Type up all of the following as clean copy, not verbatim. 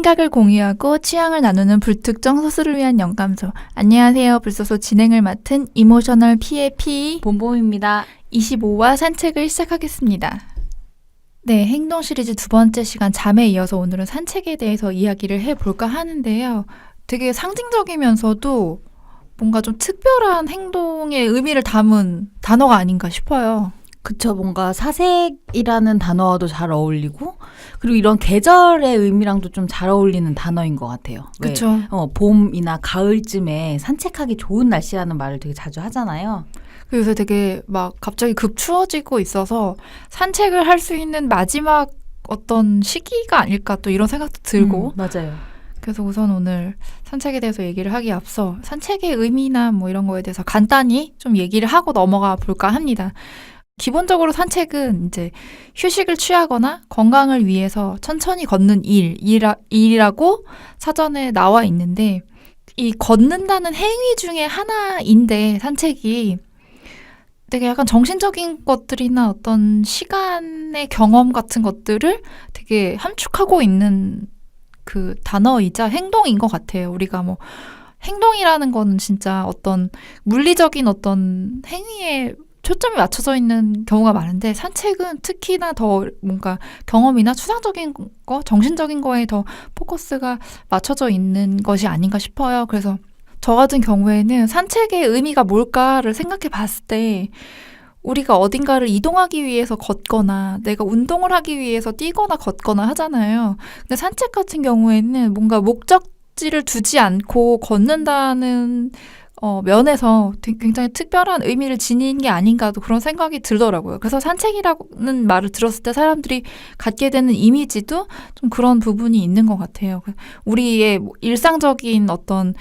생각을 공유하고 취향을 나누는 불특정 소수를 위한 영감소. 안녕하세요. 불소소 진행을 맡은 이모셔널 P의 P 봄봄입니다. 25화 산책을 시작하겠습니다. 네, 행동 시리즈 두 번째 시간 잠에 이어서 오늘은 산책에 대해서 이야기를 해볼까 하는데요. 되게 상징적이면서도 뭔가 좀 특별한 행동의 의미를 담은 단어가 아닌가 싶어요. 그쵸, 뭔가 사색이라는 단어와도 잘 어울리고 그리고 이런 계절의 의미랑도 좀 잘 어울리는 단어인 것 같아요. 그쵸. 봄이나 가을쯤에 산책하기 좋은 날씨라는 말을 되게 자주 하잖아요. 요새 되게 막 갑자기 급 추워지고 있어서 산책을 할 수 있는 마지막 어떤 시기가 아닐까 또 이런 생각도 들고 맞아요. 그래서 우선 오늘 산책에 대해서 얘기를 하기에 앞서 산책의 의미나 뭐 이런 거에 대해서 간단히 좀 얘기를 하고 넘어가 볼까 합니다. 기본적으로 산책은 이제 휴식을 취하거나 건강을 위해서 천천히 걷는 일이라고 사전에 나와 있는데 이 걷는다는 행위 중에 하나인데 산책이 되게 약간 정신적인 것들이나 어떤 시간의 경험 같은 것들을 되게 함축하고 있는 그 단어이자 행동인 것 같아요. 우리가 뭐 행동이라는 거는 진짜 어떤 물리적인 어떤 행위에 초점이 맞춰져 있는 경우가 많은데 산책은 특히나 더 뭔가 경험이나 추상적인 거, 정신적인 거에 더 포커스가 맞춰져 있는 것이 아닌가 싶어요. 그래서 저 같은 경우에는 산책의 의미가 뭘까를 생각해 봤을 때 우리가 어딘가를 이동하기 위해서 걷거나 내가 운동을 하기 위해서 뛰거나 걷거나 하잖아요. 근데 산책 같은 경우에는 뭔가 목적지를 두지 않고 걷는다는 면에서 굉장히 특별한 의미를 지닌 게 아닌가도 그런 생각이 들더라고요. 그래서 산책이라는 말을 들었을 때 사람들이 갖게 되는 이미지도 좀 그런 부분이 있는 것 같아요. 우리의 일상적인 어떤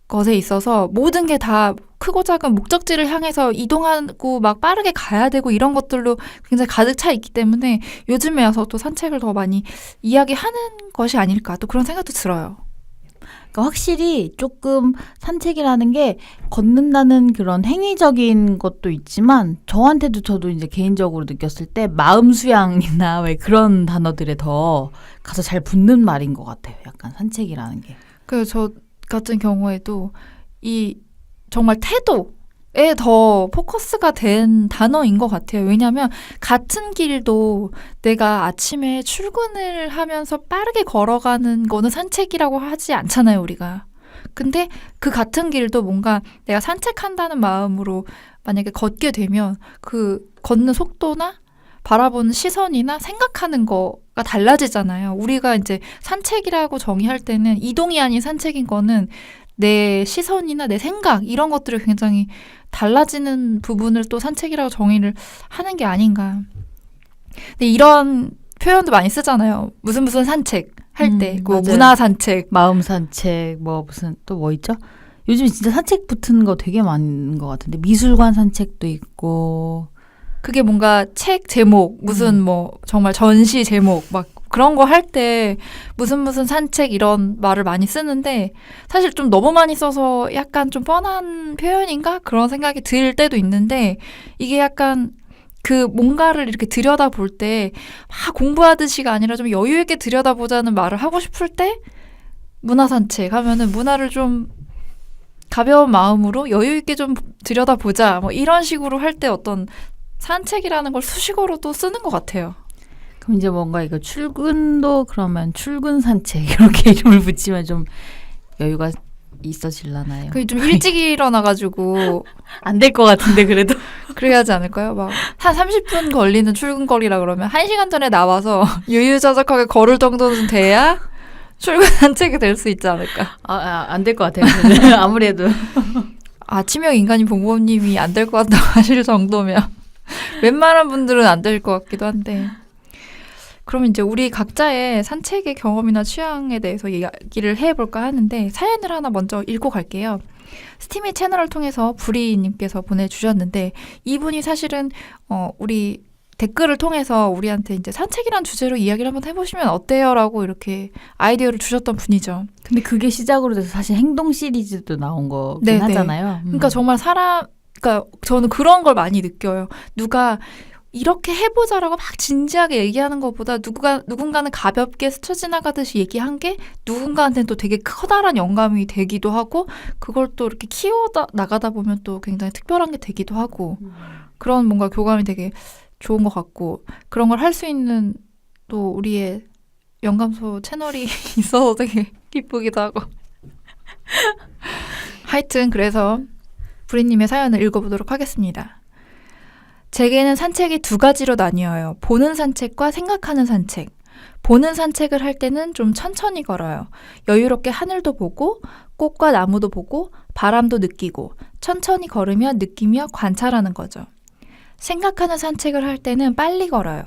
것에 있어서 모든 게 다 크고 작은 목적지를 향해서 이동하고 막 빠르게 가야 되고 이런 것들로 굉장히 가득 차 있기 때문에 요즘에 와서 또 산책을 더 많이 이야기하는 것이 아닐까 또 그런 생각도 들어요. 그러니까 확실히 조금 산책이라는 게 걷는다는 그런 행위적인 것도 있지만 저도 이제 개인적으로 느꼈을 때 마음 수양이나 왜 그런 단어들에 더 가서 잘 붙는 말인 것 같아요. 약간 산책이라는 게. 그래서 저 같은 경우에도 이 정말 태도에 더 포커스가 된 단어인 것 같아요. 왜냐하면 같은 길도 내가 아침에 출근을 하면서 빠르게 걸어가는 거는 산책이라고 하지 않잖아요, 우리가. 근데 그 같은 길도 뭔가 내가 산책한다는 마음으로 만약에 걷게 되면 그 걷는 속도나 바라보는 시선이나 생각하는 거가 달라지잖아요. 우리가 이제 산책이라고 정의할 때는 이동이 아닌 산책인 거는 내 시선이나 내 생각 이런 것들을 굉장히 달라지는 부분을 또 산책이라고 정의를 하는 게 아닌가. 근데 이런 표현도 많이 쓰잖아요. 무슨 산책 할 때, 뭐 문화 산책, 마음 산책, 뭐 무슨 또 뭐 있죠? 요즘 진짜 산책 붙은 거 되게 많은 것 같은데 미술관 산책도 있고. 그게 뭔가 책 제목, 무슨 뭐 정말 전시 제목 막 그런 거 할 때 무슨 산책 이런 말을 많이 쓰는데 사실 좀 너무 많이 써서 약간 좀 뻔한 표현인가? 그런 생각이 들 때도 있는데 이게 약간 그 뭔가를 이렇게 들여다볼 때 막 공부하듯이가 아니라 좀 여유 있게 들여다보자는 말을 하고 싶을 때 문화 산책 하면은 문화를 좀 가벼운 마음으로 여유 있게 좀 들여다보자 뭐 이런 식으로 할 때 어떤 산책이라는 걸 수식어로도 쓰는 것 같아요. 그럼 이제 뭔가 이거 출근도 그러면 출근 산책 이렇게 이름을 붙이면 좀 여유가 있어질라나요? 그게 좀 일찍 일어나가지고 안 될 것 같은데 그래도 그래야 하지 않을까요? 막 한 30분 걸리는 출근거리라 그러면 1시간 전에 나와서 유유자적하게 걸을 정도는 돼야 출근 산책이 될 수 있지 않을까? 안 될 것 같아요. 아무래도 아침형 인간인 봉범님이 안 될 것 같다고 하실 정도면 웬만한 분들은 안 될 것 같기도 한데 그럼 이제 우리 각자의 산책의 경험이나 취향에 대해서 이야기를 해볼까 하는데 사연을 하나 먼저 읽고 갈게요. 스티미 채널을 통해서 부리님께서 보내주셨는데 이분이 사실은 우리 댓글을 통해서 우리한테 이제 산책이란 주제로 이야기를 한번 해보시면 어때요라고 이렇게 아이디어를 주셨던 분이죠. 근데 그게 시작으로 돼서 사실 행동 시리즈도 나온 거긴 네네. 하잖아요. 그러니까 정말 그러니까 저는 그런 걸 많이 느껴요. 누가 이렇게 해보자라고 막 진지하게 얘기하는 것보다 누군가는 가볍게 스쳐 지나가듯이 얘기한 게 누군가한테는 또 되게 커다란 영감이 되기도 하고 그걸 또 이렇게 나가다 보면 또 굉장히 특별한 게 되기도 하고 그런 뭔가 교감이 되게 좋은 것 같고 그런 걸 할 수 있는 또 우리의 영감소 채널이 있어서 되게 기쁘기도 하고 하여튼 그래서 부리님의 사연을 읽어보도록 하겠습니다. 제게는 산책이 두 가지로 나뉘어요. 보는 산책과 생각하는 산책. 보는 산책을 할 때는 좀 천천히 걸어요. 여유롭게 하늘도 보고 꽃과 나무도 보고 바람도 느끼고 천천히 걸으며 느끼며 관찰하는 거죠. 생각하는 산책을 할 때는 빨리 걸어요.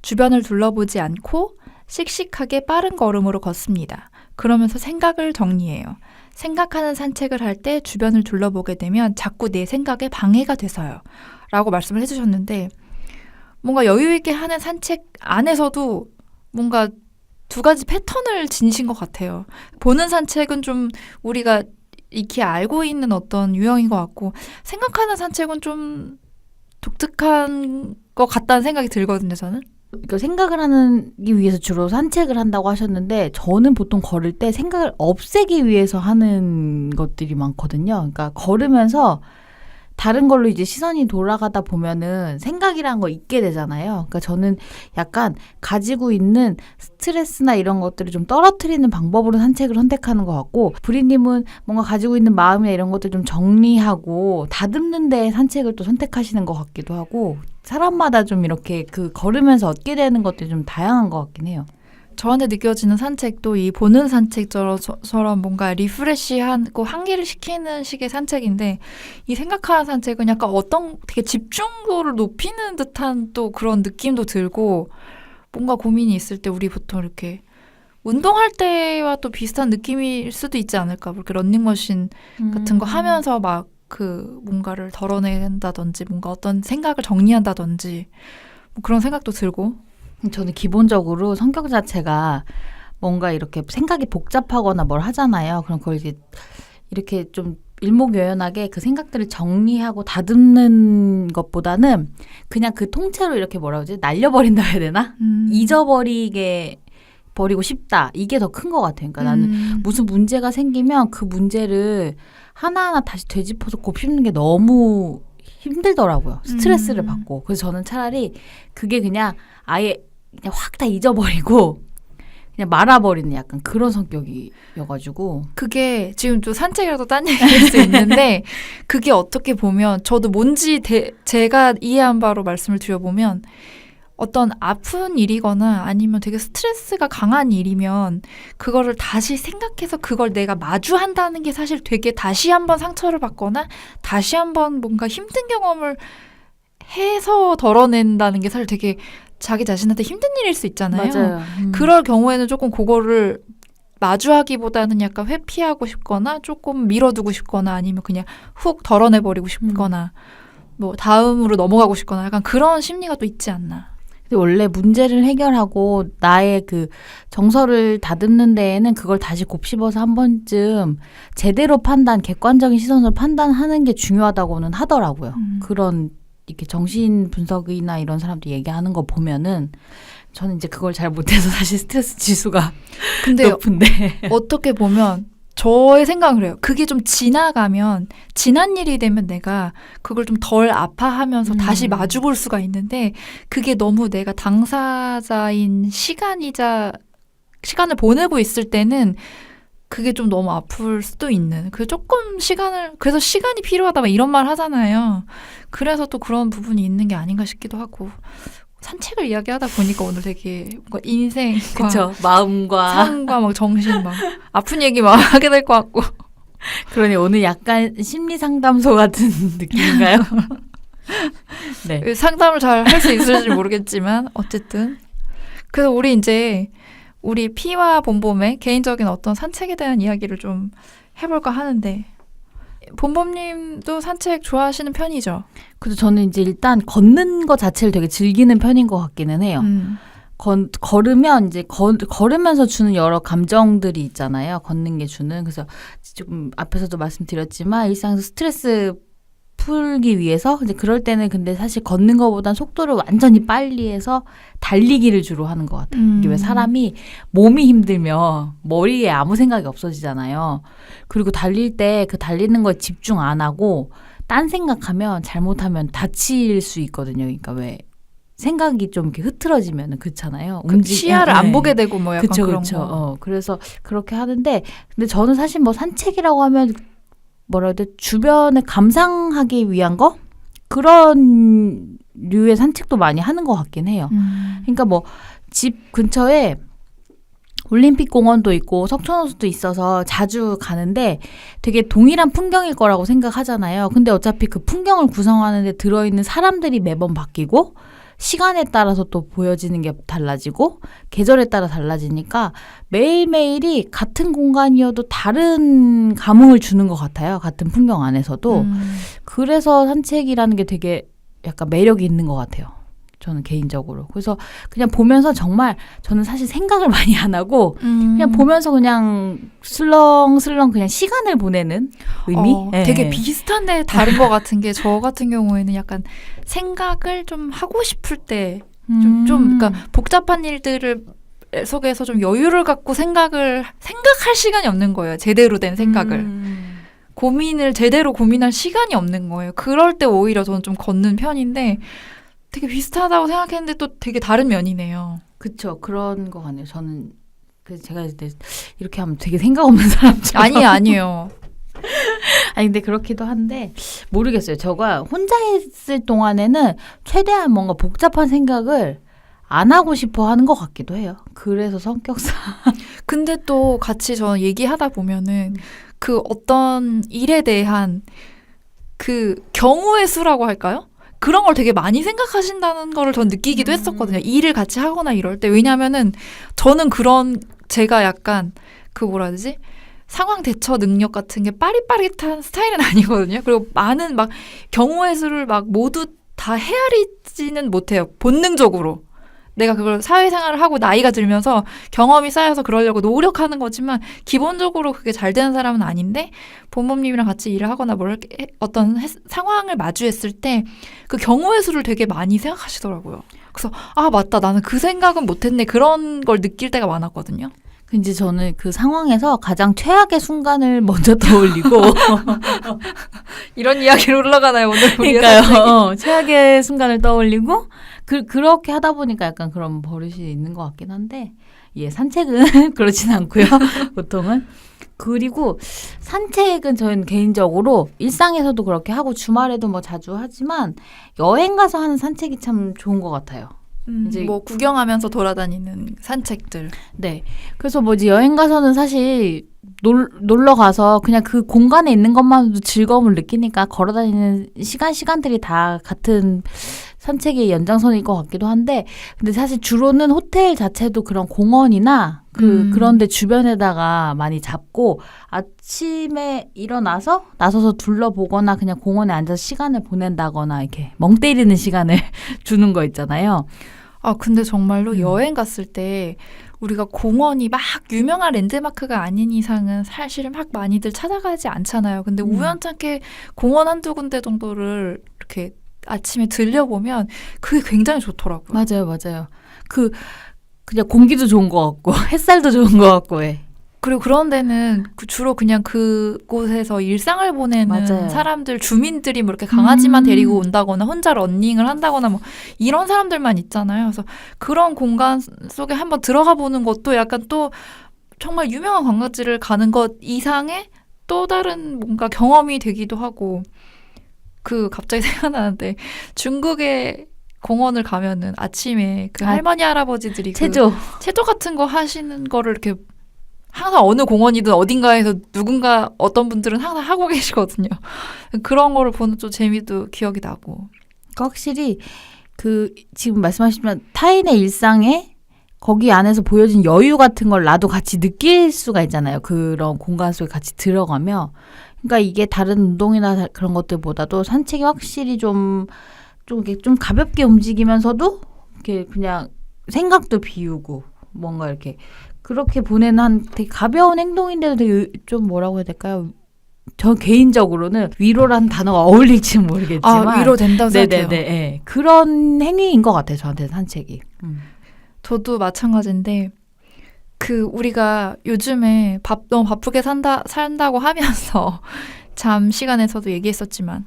주변을 둘러보지 않고 씩씩하게 빠른 걸음으로 걷습니다. 그러면서 생각을 정리해요. 생각하는 산책을 할 때 주변을 둘러보게 되면 자꾸 내 생각에 방해가 돼서요. 라고 말씀을 해주셨는데 뭔가 여유 있게 하는 산책 안에서도 뭔가 두 가지 패턴을 지니신 것 같아요. 보는 산책은 좀 우리가 익히 알고 있는 어떤 유형인 것 같고 생각하는 산책은 좀 독특한 것 같다는 생각이 들거든요, 저는. 그러니까 생각을 하기 위해서 주로 산책을 한다고 하셨는데 저는 보통 걸을 때 생각을 없애기 위해서 하는 것들이 많거든요. 그러니까 걸으면서 다른 걸로 이제 시선이 돌아가다 보면은 생각이란 거 잊게 되잖아요. 그러니까 저는 약간 가지고 있는 스트레스나 이런 것들을 좀 떨어뜨리는 방법으로 산책을 선택하는 것 같고 부리님은 뭔가 가지고 있는 마음이나 이런 것들 좀 정리하고 다듬는 데 산책을 또 선택하시는 것 같기도 하고 사람마다 좀 이렇게 그 걸으면서 얻게 되는 것들이 좀 다양한 것 같긴 해요. 저한테 느껴지는 산책도 이 보는 산책처럼 뭔가 리프레시하고 환기를 시키는 식의 산책인데 이 생각하는 산책은 약간 어떤 되게 집중도를 높이는 듯한 또 그런 느낌도 들고 뭔가 고민이 있을 때 우리 보통 이렇게 운동할 때와 또 비슷한 느낌일 수도 있지 않을까. 이렇게 런닝머신 같은 거 하면서 막 그 뭔가를 덜어낸다든지 뭔가 어떤 생각을 정리한다든지 뭐 그런 생각도 들고 저는 기본적으로 성격 자체가 뭔가 이렇게 생각이 복잡하거나 뭘 하잖아요. 그럼 그걸 이제 이렇게 좀 일목요연하게 그 생각들을 정리하고 다듬는 것보다는 그냥 그 통째로 이렇게 뭐라 그러지? 날려버린다 해야 되나? 잊어버리게 버리고 싶다. 이게 더 큰 것 같아요. 그러니까 나는 무슨 문제가 생기면 그 문제를 하나하나 다시 되짚어서 곱씹는 게 너무 힘들더라고요. 스트레스를 받고. 그래서 저는 차라리 그게 그냥 아예 그냥 확 다 잊어버리고 그냥 말아버리는 약간 그런 성격이어가지고 그게 지금 또 산책이라도 딴 얘기일 수 있는데 그게 어떻게 보면 저도 뭔지 제가 이해한 바로 말씀을 드려보면 어떤 아픈 일이거나 아니면 되게 스트레스가 강한 일이면 그거를 다시 생각해서 그걸 내가 마주한다는 게 사실 되게 다시 한번 상처를 받거나 다시 한번 뭔가 힘든 경험을 해서 덜어낸다는 게 사실 되게 자기 자신한테 힘든 일일 수 있잖아요. 맞아요. 그럴 경우에는 조금 그거를 마주하기보다는 약간 회피하고 싶거나 조금 밀어두고 싶거나 아니면 그냥 훅 덜어내버리고 싶거나 뭐 다음으로 넘어가고 싶거나 약간 그런 심리가 또 있지 않나. 근데 원래 문제를 해결하고 나의 그 정서를 다듬는 데에는 그걸 다시 곱씹어서 한 번쯤 제대로 객관적인 시선으로 판단하는 게 중요하다고는 하더라고요. 그런 이렇게 정신 분석이나 이런 사람들 얘기하는 거 보면은 저는 이제 그걸 잘 못해서 사실 스트레스 지수가 근데 높은데 어떻게 보면 저의 생각은 그래요. 그게 좀 지나가면 지난 일이 되면 내가 그걸 좀 덜 아파하면서 다시 마주볼 수가 있는데 그게 너무 내가 당사자인 시간을 보내고 있을 때는 그게 좀 너무 아플 수도 있는. 그래서 시간이 필요하다 막 이런 말 하잖아요. 그래서 또 그런 부분이 있는 게 아닌가 싶기도 하고. 산책을 이야기하다 보니까 오늘 되게 뭔가 인생과 그쵸 마음과 삶과 막 정신 막 아픈 얘기 막 하게 될 것 같고. 그러니 오늘 약간 심리 상담소 같은 느낌인가요? 네. 상담을 잘 할 수 있을지 모르겠지만 어쨌든 그래서 우리 피와 봄봄의 개인적인 어떤 산책에 대한 이야기를 좀 해볼까 하는데 봄봄님도 산책 좋아하시는 편이죠? 그래서 저는 이제 일단 걷는 거 자체를 되게 즐기는 편인 것 같기는 해요. 걸으면 이제 걸으면서 주는 여러 감정들이 있잖아요. 걷는 게 주는. 그래서 조금 앞에서도 말씀드렸지만 일상에서 스트레스 풀기 위해서 이제 그럴 때는 근데 사실 걷는 것보단 속도를 완전히 빨리 해서 달리기를 주로 하는 것 같아요. 이게 왜 사람이 몸이 힘들면 머리에 아무 생각이 없어지잖아요. 그리고 달릴 때 그 달리는 거에 집중 안 하고 딴 생각하면 잘못하면 다칠 수 있거든요. 그러니까 왜 생각이 좀 이렇게 흐트러지면 그렇잖아요. 시야를 안 보게 되고 뭐 약간 그쵸, 그런 그쵸. 거. 그래서 그렇게 하는데 근데 저는 사실 뭐 산책이라고 하면 뭐라 해야 돼? 주변을 감상하기 위한 거? 그런 류의 산책도 많이 하는 것 같긴 해요. 그러니까 뭐 집 근처에 올림픽 공원도 있고 석촌호수도 있어서 자주 가는데 되게 동일한 풍경일 거라고 생각하잖아요. 근데 어차피 그 풍경을 구성하는 데 들어있는 사람들이 매번 바뀌고 시간에 따라서 또 보여지는 게 달라지고 계절에 따라 달라지니까 매일매일이 같은 공간이어도 다른 감흥을 주는 것 같아요. 같은 풍경 안에서도. 그래서 산책이라는 게 되게 약간 매력이 있는 것 같아요. 저는 개인적으로. 그래서 그냥 보면서 정말 저는 사실 생각을 많이 안 하고 그냥 보면서 그냥 슬렁슬렁 그냥 시간을 보내는 의미? 네. 되게 비슷한데 다른 것 같은 게 저 같은 경우에는 약간 생각을 좀 하고 싶을 때 그러니까 복잡한 일들을 속에서 좀 여유를 갖고 생각할 시간이 없는 거예요. 제대로 된 생각을. 고민을 제대로 고민할 시간이 없는 거예요. 그럴 때 오히려 저는 좀 걷는 편인데 되게 비슷하다고 생각했는데 또 되게 다른 면이네요. 그쵸. 그런 거 같네요. 저는 제가 이렇게 하면 되게 생각 없는 사람처럼. 아니에요. 아니 근데 그렇기도 한데 모르겠어요. 저가 혼자 있을 동안에는 최대한 뭔가 복잡한 생각을 안 하고 싶어 하는 것 같기도 해요. 그래서 성격상. 근데 또 같이 저는 얘기하다 보면은 그 어떤 일에 대한 그 경우의 수라고 할까요? 그런 걸 되게 많이 생각하신다는 거를 전 느끼기도 했었거든요. 일을 같이 하거나 이럴 때. 왜냐면은 저는 제가 약간 그 뭐라 해야 되지? 상황 대처 능력 같은 게 빠릿빠릿한 스타일은 아니거든요. 그리고 많은 막 경우의 수를 막 모두 다 헤아리지는 못해요. 본능적으로. 내가 그걸 사회생활을 하고 나이가 들면서 경험이 쌓여서 그러려고 노력하는 거지만 기본적으로 그게 잘 되는 사람은 아닌데 부모님이랑 같이 일을 하거나 어떤 상황을 마주했을 때 그 경우의 수를 되게 많이 생각하시더라고요. 그래서 아 맞다 나는 그 생각은 못했네 그런 걸 느낄 때가 많았거든요. 이제 저는 그 상황에서 가장 최악의 순간을 먼저 떠올리고 이런 이야기로 올라가나요 오늘 우리 그러니까요. 최악의 순간을 떠올리고 그렇게 하다 보니까 약간 그런 버릇이 있는 것 같긴 한데 산책은 그렇진 않고요. 보통은. 그리고 산책은 저는 개인적으로 일상에서도 그렇게 하고 주말에도 뭐 자주 하지만 여행 가서 하는 산책이 참 좋은 것 같아요. 이제 뭐 구경하면서 돌아다니는 산책들. 네. 그래서 뭐지 여행 가서는 사실 놀러 가서 그냥 그 공간에 있는 것만으로도 즐거움을 느끼니까 걸어다니는 시간들이 다 같은 산책의 연장선일 것 같기도 한데 근데 사실 주로는 호텔 자체도 그런 공원이나 그런데 주변에다가 많이 잡고 아침에 나서서 둘러보거나 그냥 공원에 앉아서 시간을 보낸다거나 이렇게 멍 때리는 시간을 주는 거 있잖아요. 아 근데 정말로 여행 갔을 때 우리가 공원이 막 유명한 랜드마크가 아닌 이상은 사실은 막 많이들 찾아가지 않잖아요. 근데 우연찮게 공원 한두 군데 정도를 이렇게 아침에 들려보면 그게 굉장히 좋더라고요. 맞아요. 그냥 공기도 좋은 것 같고 햇살도 좋은 것 같고 그리고 그런 데는 주로 그냥 그곳에서 일상을 보내는 맞아요. 사람들, 주민들이 뭐 이렇게 강아지만 데리고 온다거나 혼자 러닝을 한다거나 뭐 이런 사람들만 있잖아요. 그래서 그런 공간 속에 한번 들어가 보는 것도 약간 또 정말 유명한 관광지를 가는 것 이상의 또 다른 뭔가 경험이 되기도 하고 갑자기 생각나는데 중국의 공원을 가면은 아침에 할머니 할아버지들이 체조 같은 거 하시는 거를 이렇게 항상 어느 공원이든 어딘가에서 누군가 어떤 분들은 항상 하고 계시거든요. 그런 거를 보는 좀 재미도 기억이 나고. 확실히 지금 말씀하시지만 타인의 일상에 거기 안에서 보여진 여유 같은 걸 나도 같이 느낄 수가 있잖아요. 그런 공간 속에 같이 들어가면. 그러니까 이게 다른 운동이나 그런 것들보다도 산책이 확실히 좀 가볍게 움직이면서도 이렇게 그냥 생각도 비우고 뭔가 이렇게 그렇게 보내는 되게 가벼운 행동인데도 되게 좀 뭐라고 해야 될까요? 저 개인적으로는 위로라는 단어가 어울릴지는 모르겠지만 위로된다고 생각해요. 네네네. 예. 그런 행위인 것 같아요. 저한테 산책이. 저도 마찬가지인데 우리가 요즘에 너무 바쁘게 산다고 하면서 잠 시간에서도 얘기했었지만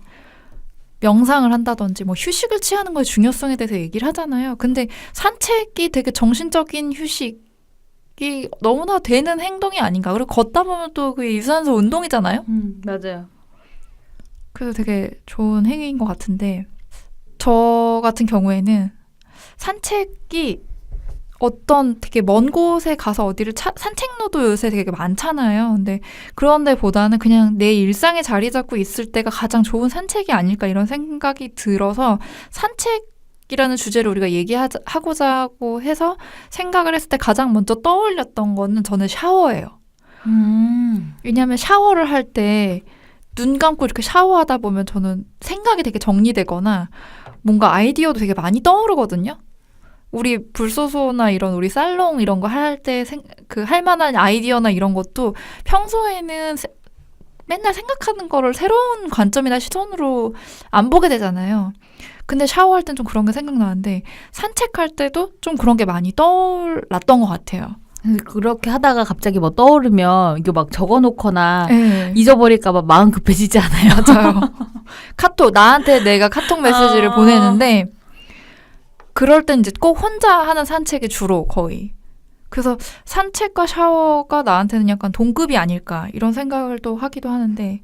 명상을 한다든지 뭐 휴식을 취하는 거의 중요성에 대해서 얘기를 하잖아요. 근데 산책이 되게 정신적인 휴식이 너무나 되는 행동이 아닌가. 그리고 걷다 보면 또 그게 유산소 운동이잖아요. 맞아요. 그래서 되게 좋은 행위인 것 같은데 저 같은 경우에는 산책이 어떤 되게 먼 곳에 가서 어디를 산책로도 요새 되게 많잖아요. 근데 그런 데보다는 그냥 내 일상에 자리 잡고 있을 때가 가장 좋은 산책이 아닐까 이런 생각이 들어서 산책이라는 주제를 우리가 얘기하고자 해서 생각을 했을 때 가장 먼저 떠올렸던 거는 저는 샤워예요. 왜냐하면 샤워를 할 때 눈 감고 이렇게 샤워하다 보면 저는 생각이 되게 정리되거나 뭔가 아이디어도 되게 많이 떠오르거든요. 우리 불소소나 이런 우리 살롱 이런 거 할 때 할 만한 아이디어나 이런 것도 평소에는 맨날 생각하는 거를 새로운 관점이나 시선으로 안 보게 되잖아요. 근데 샤워할 땐 좀 그런 게 생각나는데 산책할 때도 좀 그런 게 많이 떠올랐던 것 같아요. 그렇게 하다가 갑자기 뭐 떠오르면 이거 막 적어놓거나 네. 잊어버릴까봐 마음 급해지지 않아요? 맞아요. 나한테 내가 카톡 메시지를 보내는데 그럴 땐 이제 꼭 혼자 하는 산책이 주로 거의. 그래서 산책과 샤워가 나한테는 약간 동급이 아닐까 이런 생각을 또 하기도 하는데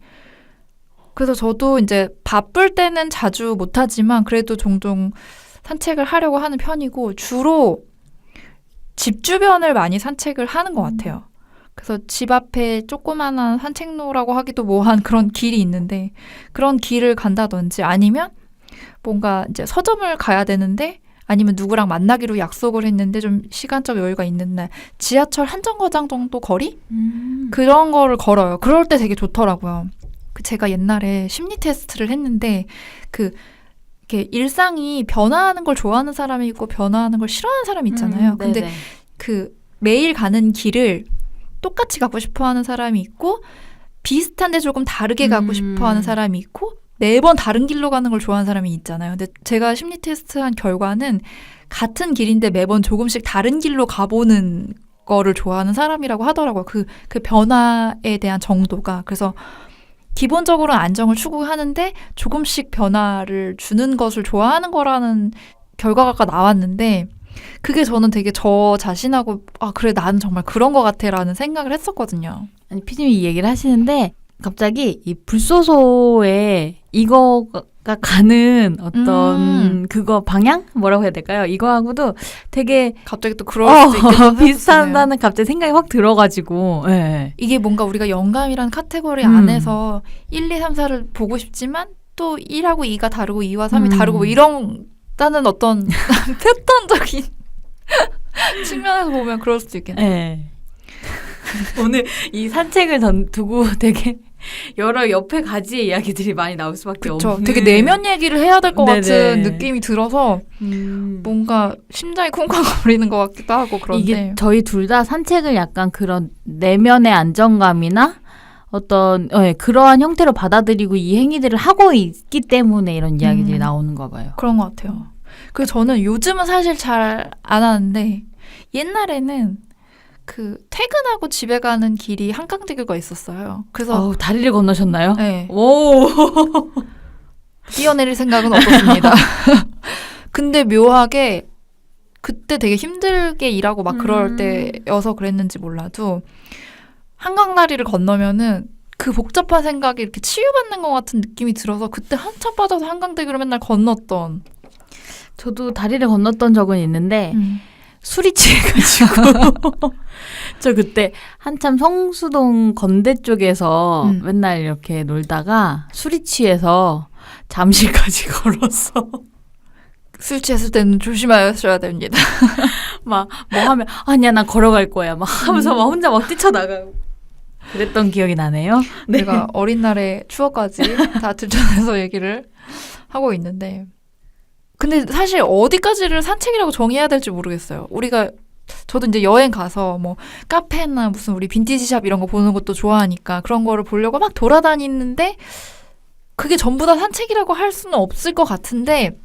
그래서 저도 이제 바쁠 때는 자주 못하지만 그래도 종종 산책을 하려고 하는 편이고 주로 집 주변을 많이 산책을 하는 것 같아요. 그래서 집 앞에 조그마한 산책로라고 하기도 뭐한 그런 길이 있는데 그런 길을 간다든지 아니면 뭔가 이제 서점을 가야 되는데 아니면 누구랑 만나기로 약속을 했는데 좀 시간적 여유가 있는 날 지하철 한 정거장 정도 거리? 그런 거를 걸어요. 그럴 때 되게 좋더라고요. 제가 옛날에 심리 테스트를 했는데 이렇게 일상이 변화하는 걸 좋아하는 사람이 있고 변화하는 걸 싫어하는 사람이 있잖아요. 근데 매일 가는 길을 똑같이 가고 싶어하는 사람이 있고 비슷한데 조금 다르게 가고 싶어하는 사람이 있고 매번 다른 길로 가는 걸 좋아하는 사람이 있잖아요. 근데 제가 심리 테스트한 결과는 같은 길인데 매번 조금씩 다른 길로 가보는 거를 좋아하는 사람이라고 하더라고요. 그 변화에 대한 정도가. 그래서 기본적으로는 안정을 추구하는데 조금씩 변화를 주는 것을 좋아하는 거라는 결과가 나왔는데 그게 저는 되게 저 자신하고 그래 나는 정말 그런 것 같아라는 생각을 했었거든요. 아니 피디님이 이 얘기를 하시는데 갑자기 이 불소소에 이거가 가는 어떤 그거 방향? 뭐라고 해야 될까요? 이거하고도 되게 갑자기 또 그럴 수도 있겠다 비슷하다는 갑자기 생각이 확 들어가지고 네. 이게 뭔가 우리가 영감이라는 카테고리 안에서 1, 2, 3, 4를 보고 싶지만 또 1하고 2가 다르고 2와 3이 다르고 뭐 이런다는 어떤 패턴적인 측면에서 보면 그럴 수도 있겠네요. 네. 오늘 이 산책을 두고 되게 여러 옆에 가지의 이야기들이 많이 나올 수밖에 없는. 되게 내면 얘기를 해야 될 것 같은 느낌이 들어서 뭔가 심장이 쿵쾅거리는 것 같기도 하고 그런데 이게 저희 둘 다 산책을 약간 그런 내면의 안정감이나 어떤 그러한 형태로 받아들이고 이 행위들을 하고 있기 때문에 이런 이야기들이 나오는가 봐요. 그런 것 같아요. 그래서 저는 요즘은 사실 잘 안 하는데 옛날에는 퇴근하고 집에 가는 길이 한강대교가 있었어요. 그래서 다리를 건너셨나요? 네. 오. 뛰어내릴 생각은 없었습니다. 근데 묘하게 그때 되게 힘들게 일하고 막 그럴 때여서 그랬는지 몰라도 한강다리를 건너면은 그 복잡한 생각이 이렇게 치유받는 것 같은 느낌이 들어서 그때 한참 빠져서 한강대교를 맨날 건넜던. 저도 다리를 건넜던 적은 있는데 술이 취해가지고 저 그때 한참 성수동 건대 쪽에서 맨날 이렇게 놀다가 술이 취해서 잠실까지 걸었어. 술 취했을 때는 조심하셔야 됩니다. 막 뭐 하면 아니야 난 걸어갈 거야 막 하면서 막 혼자 막 뛰쳐나가고 그랬던 기억이 나네요. 네. 제가 어린 날의 추억까지 다 들춰내서 얘기를 하고 있는데 근데 사실 어디까지를 산책이라고 정의해야 될지 모르겠어요. 우리가 저도 이제 여행 가서 뭐 카페나 무슨 우리 빈티지샵 이런 거 보는 것도 좋아하니까 그런 거를 보려고 막 돌아다니는데 그게 전부 다 산책이라고 할 수는 없을 것 같은데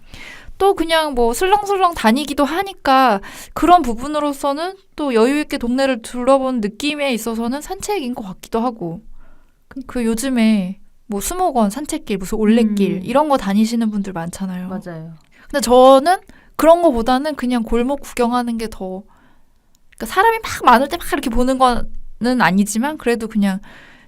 또 그냥 뭐 슬렁슬렁 다니기도 하니까 그런 부분으로서는 또 여유 있게 동네를 둘러본 느낌에 있어서는 산책인 것 같기도 하고 그 요즘에 뭐 수목원, 산책길, 무슨 올레길 이런 거 다니시는 분들 많잖아요. 맞아요. 근데 저는 그런 거보다는 그냥 골목 구경하는 게 더 그러니까 사람이 막 많을 때 막 이렇게 보는 거는 아니지만 그래도 그냥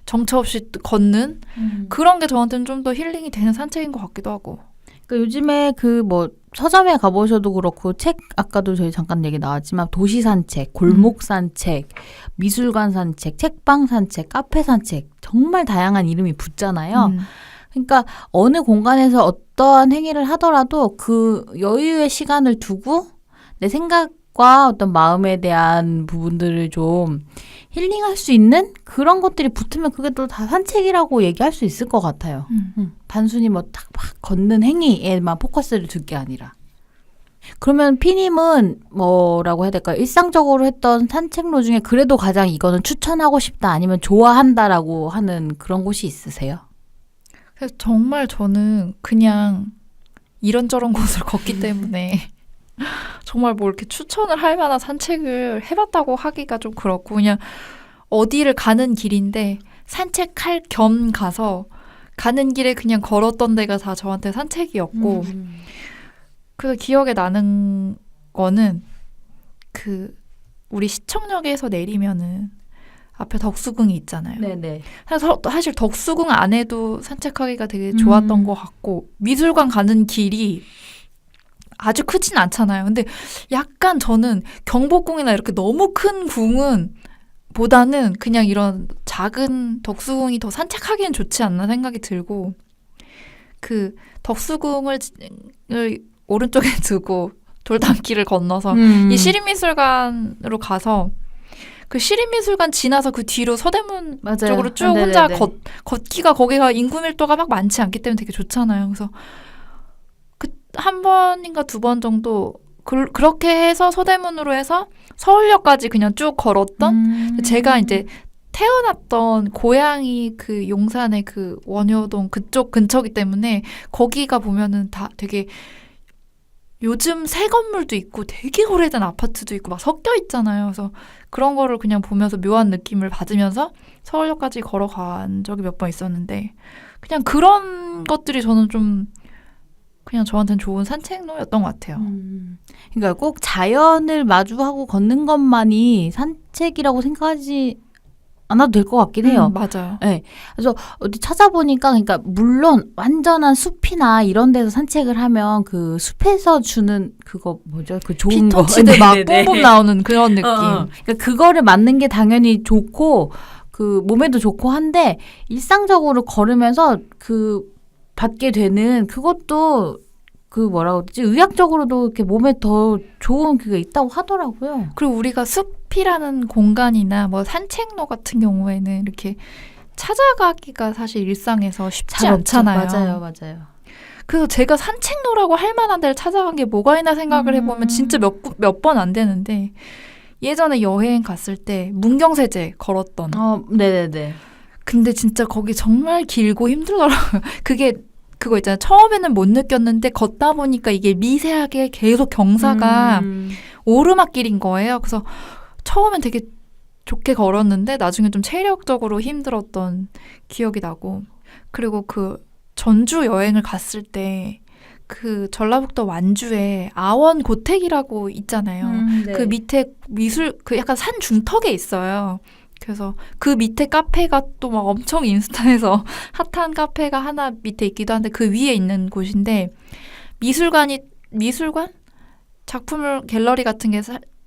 정처 없이 걷는 그런 게 저한테는 좀 더 힐링이 되는 산책인 것 같기도 하고. 그러니까 요즘에 그 뭐 서점에 가보셔도 그렇고 책 아까도 저희 잠깐 얘기 나왔지만 도시 산책, 골목 산책, 미술관 산책, 책방 산책, 카페 산책 정말 다양한 이름이 붙잖아요. 그러니까 어느 공간에서 어떠한 행위를 하더라도 그 여유의 시간을 두고 내 생각과 어떤 마음에 대한 부분들을 좀 힐링할 수 있는 그런 것들이 붙으면 그게 또 다 산책이라고 얘기할 수 있을 것 같아요. 단순히 뭐 딱 막 걷는 행위에만 포커스를 둘 게 아니라. 그러면 피님은 뭐라고 해야 될까요? 일상적으로 했던 산책로 중에 그래도 가장 이거는 추천하고 싶다 아니면 좋아한다라고 하는 그런 곳이 있으세요? 그래서 정말 저는 그냥 이런저런 곳을 걷기 때문에 정말 뭐 이렇게 추천을 할 만한 산책을 해봤다고 하기가 좀 그렇고 그냥 어디를 가는 길인데 산책할 겸 가서 가는 길에 그냥 걸었던 데가 다 저한테 산책이었고 그래서 기억에 나는 거는 그 우리 시청역에서 내리면은 앞에 덕수궁이 있잖아요. 네네. 사실 덕수궁 안에도 산책하기가 되게 좋았던 것 같고 미술관 가는 길이 아주 크진 않잖아요. 근데 약간 저는 경복궁이나 이렇게 너무 큰 궁은 보다는 그냥 이런 작은 덕수궁이 더 산책하기엔 좋지 않나 생각이 들고 그 덕수궁을 오른쪽에 두고 돌담길을 건너서 이 시립미술관으로 가서 그 시립미술관 지나서 그 뒤로 서대문 맞아요. 쪽으로 쭉 혼자 걷기가 거기가 인구 밀도가 막 많지 않기 때문에 되게 좋잖아요. 그래서 그 한 번인가 두 번 정도 그렇게 해서 서대문으로 해서 서울역까지 그냥 쭉 걸었던 제가 이제 태어났던 고향이 그 용산의 그 원효동 그쪽 근처기 때문에 거기가 보면은 다 되게 요즘 새 건물도 있고 되게 오래된 아파트도 있고 막 섞여 있잖아요. 그래서 그런 거를 그냥 보면서 묘한 느낌을 받으면서 서울역까지 걸어간 적이 몇 번 있었는데 그냥 그런 것들이 저는 좀 그냥 저한테는 좋은 산책로였던 것 같아요. 그러니까 꼭 자연을 마주하고 걷는 것만이 산책이라고 생각하지 않아도 될 것 같긴 해요. 맞아요. 네. 그래서 어디 찾아보니까 그러니까 물론 완전한 숲이나 이런 데서 산책을 하면 그 숲에서 주는 그거 뭐죠? 그 좋은 거. 피톤치드 막 뿜뿜 나오는 그런 느낌. 그러니까 그거를 맞는 게 당연히 좋고 그 몸에도 좋고 한데 일상적으로 걸으면서 그 받게 되는 그것도 그 뭐라고 그러지? 의학적으로도 이렇게 몸에 더 좋은 그게 있다고 하더라고요. 그리고 우리가 숲이라는 공간이나 뭐 산책로 같은 경우에는 이렇게 찾아가기가 사실 일상에서 쉽지 않잖아요. 맞아요. 그래서 제가 산책로라고 할 만한 데를 찾아간 게 뭐가 있나 생각을 해보면 진짜 몇 번 안 되는데 예전에 여행 갔을 때 문경세제 걸었던. 네네네. 근데 진짜 거기 정말 길고 힘들더라고요. 그거 있잖아요. 처음에는 못 느꼈는데 걷다 보니까 이게 미세하게 계속 경사가 오르막길인 거예요. 그래서 처음엔 되게 좋게 걸었는데 나중에 좀 체력적으로 힘들었던 기억이 나고 그리고 그 전주 여행을 갔을 때 그 전라북도 완주에 아원 고택이라고 있잖아요. 네. 그 밑에 그 약간 산 중턱에 있어요. 그래서 그 밑에 카페가 또 막 엄청 인스타에서 핫한 카페가 하나 밑에 있기도 한데 그 위에 있는 곳인데 미술관? 작품을 갤러리 같은 게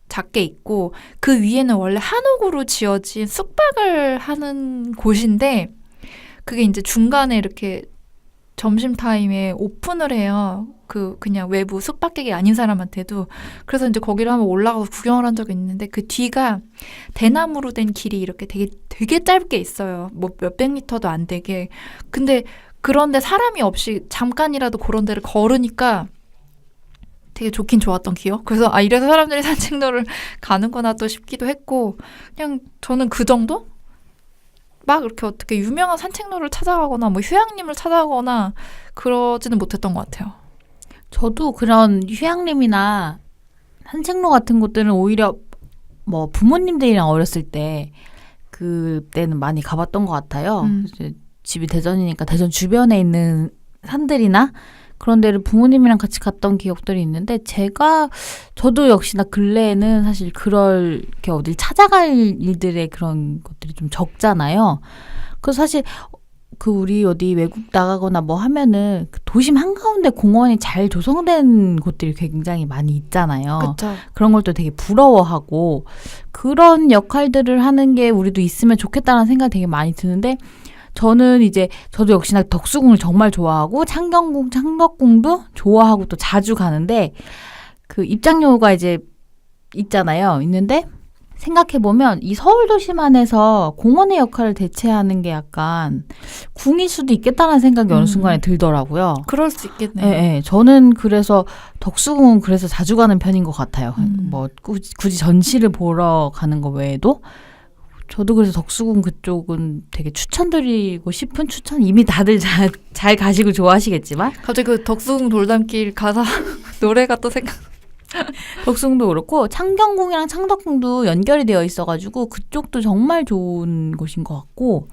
작게 있고 그 위에는 원래 한옥으로 지어진 숙박을 하는 곳인데 그게 이제 중간에 이렇게 점심타임에 오픈을 해요. 그냥 외부 숙박객이 아닌 사람한테도. 그래서 이제 거기를 한번 올라가서 구경을 한 적이 있는데 그 뒤가 대나무로 된 길이 이렇게 되게 짧게 있어요. 뭐 몇백 미터도 안 되게. 근데 그런데 사람이 없이 잠깐이라도 그런 데를 걸으니까 되게 좋긴 좋았던 기억. 그래서 이래서 사람들이 산책로를 가는구나 또 싶기도 했고 그냥 저는 그 정도? 막 이렇게 어떻게 유명한 산책로를 찾아가거나 뭐 휴양림을 찾아가거나 그러지는 못했던 것 같아요. 저도 그런 휴양림이나 산책로 같은 곳들은 오히려 뭐 부모님들이랑 어렸을 때 그때는 많이 가봤던 것 같아요. 이제 집이 대전이니까 대전 주변에 있는 산들이나 그런 데를 부모님이랑 같이 갔던 기억들이 있는데 저도 역시나 근래에는 사실 이렇게 어딜 찾아갈 일들의 그런 것들이 좀 적잖아요. 그래서 사실 우리 어디 외국 나가거나 뭐 하면은 그 도심 한가운데 공원이 잘 조성된 곳들이 굉장히 많이 있잖아요. 그렇죠. 그런 걸 또 되게 부러워하고 그런 역할들을 하는 게 우리도 있으면 좋겠다는 생각이 되게 많이 드는데 저도 역시나 덕수궁을 정말 좋아하고 창경궁, 창덕궁도 좋아하고 또 자주 가는데 그 입장료가 이제 있는데 생각해보면 이 서울 도심 안에서 공원의 역할을 대체하는 게 약간 궁일 수도 있겠다는 생각이 어느 순간에 들더라고요. 그럴 수 있겠네요. 네, 저는 그래서 덕수궁은 그래서 자주 가는 편인 것 같아요. 뭐 굳이 전시를 보러 가는 거 외에도 저도 그래서 덕수궁 그쪽은 되게 추천드리고 싶은 이미 다들 잘 가시고 좋아하시겠지만 갑자기 그 덕수궁 돌담길 가사 노래가 또 덕수궁도 그렇고 창경궁이랑 창덕궁도 연결이 되어 있어가지고 그쪽도 정말 좋은 곳인 것 같고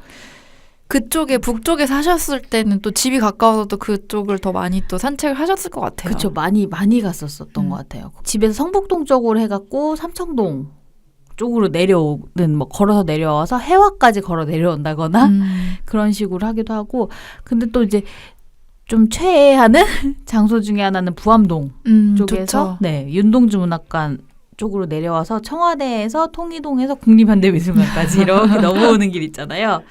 그쪽에 북쪽에 사셨을 때는 또 집이 가까워서 또 그쪽을 더 많이 또 산책을 하셨을 것 같아요. 그렇죠. 많이 갔었던 것 같아요. 집에서 성북동 쪽으로 해갖고 삼청동 쪽으로 뭐 걸어서 내려와서 해화까지 걸어 내려온다거나 그런 식으로 하기도 하고 근데 또 이제 좀 최애하는 장소 중에 하나는 부암동 쪽에서 좋죠. 윤동주 문학관 쪽으로 내려와서 청와대에서 통이동에서 국립현대미술관까지 이렇게 넘어오는 길 있잖아요.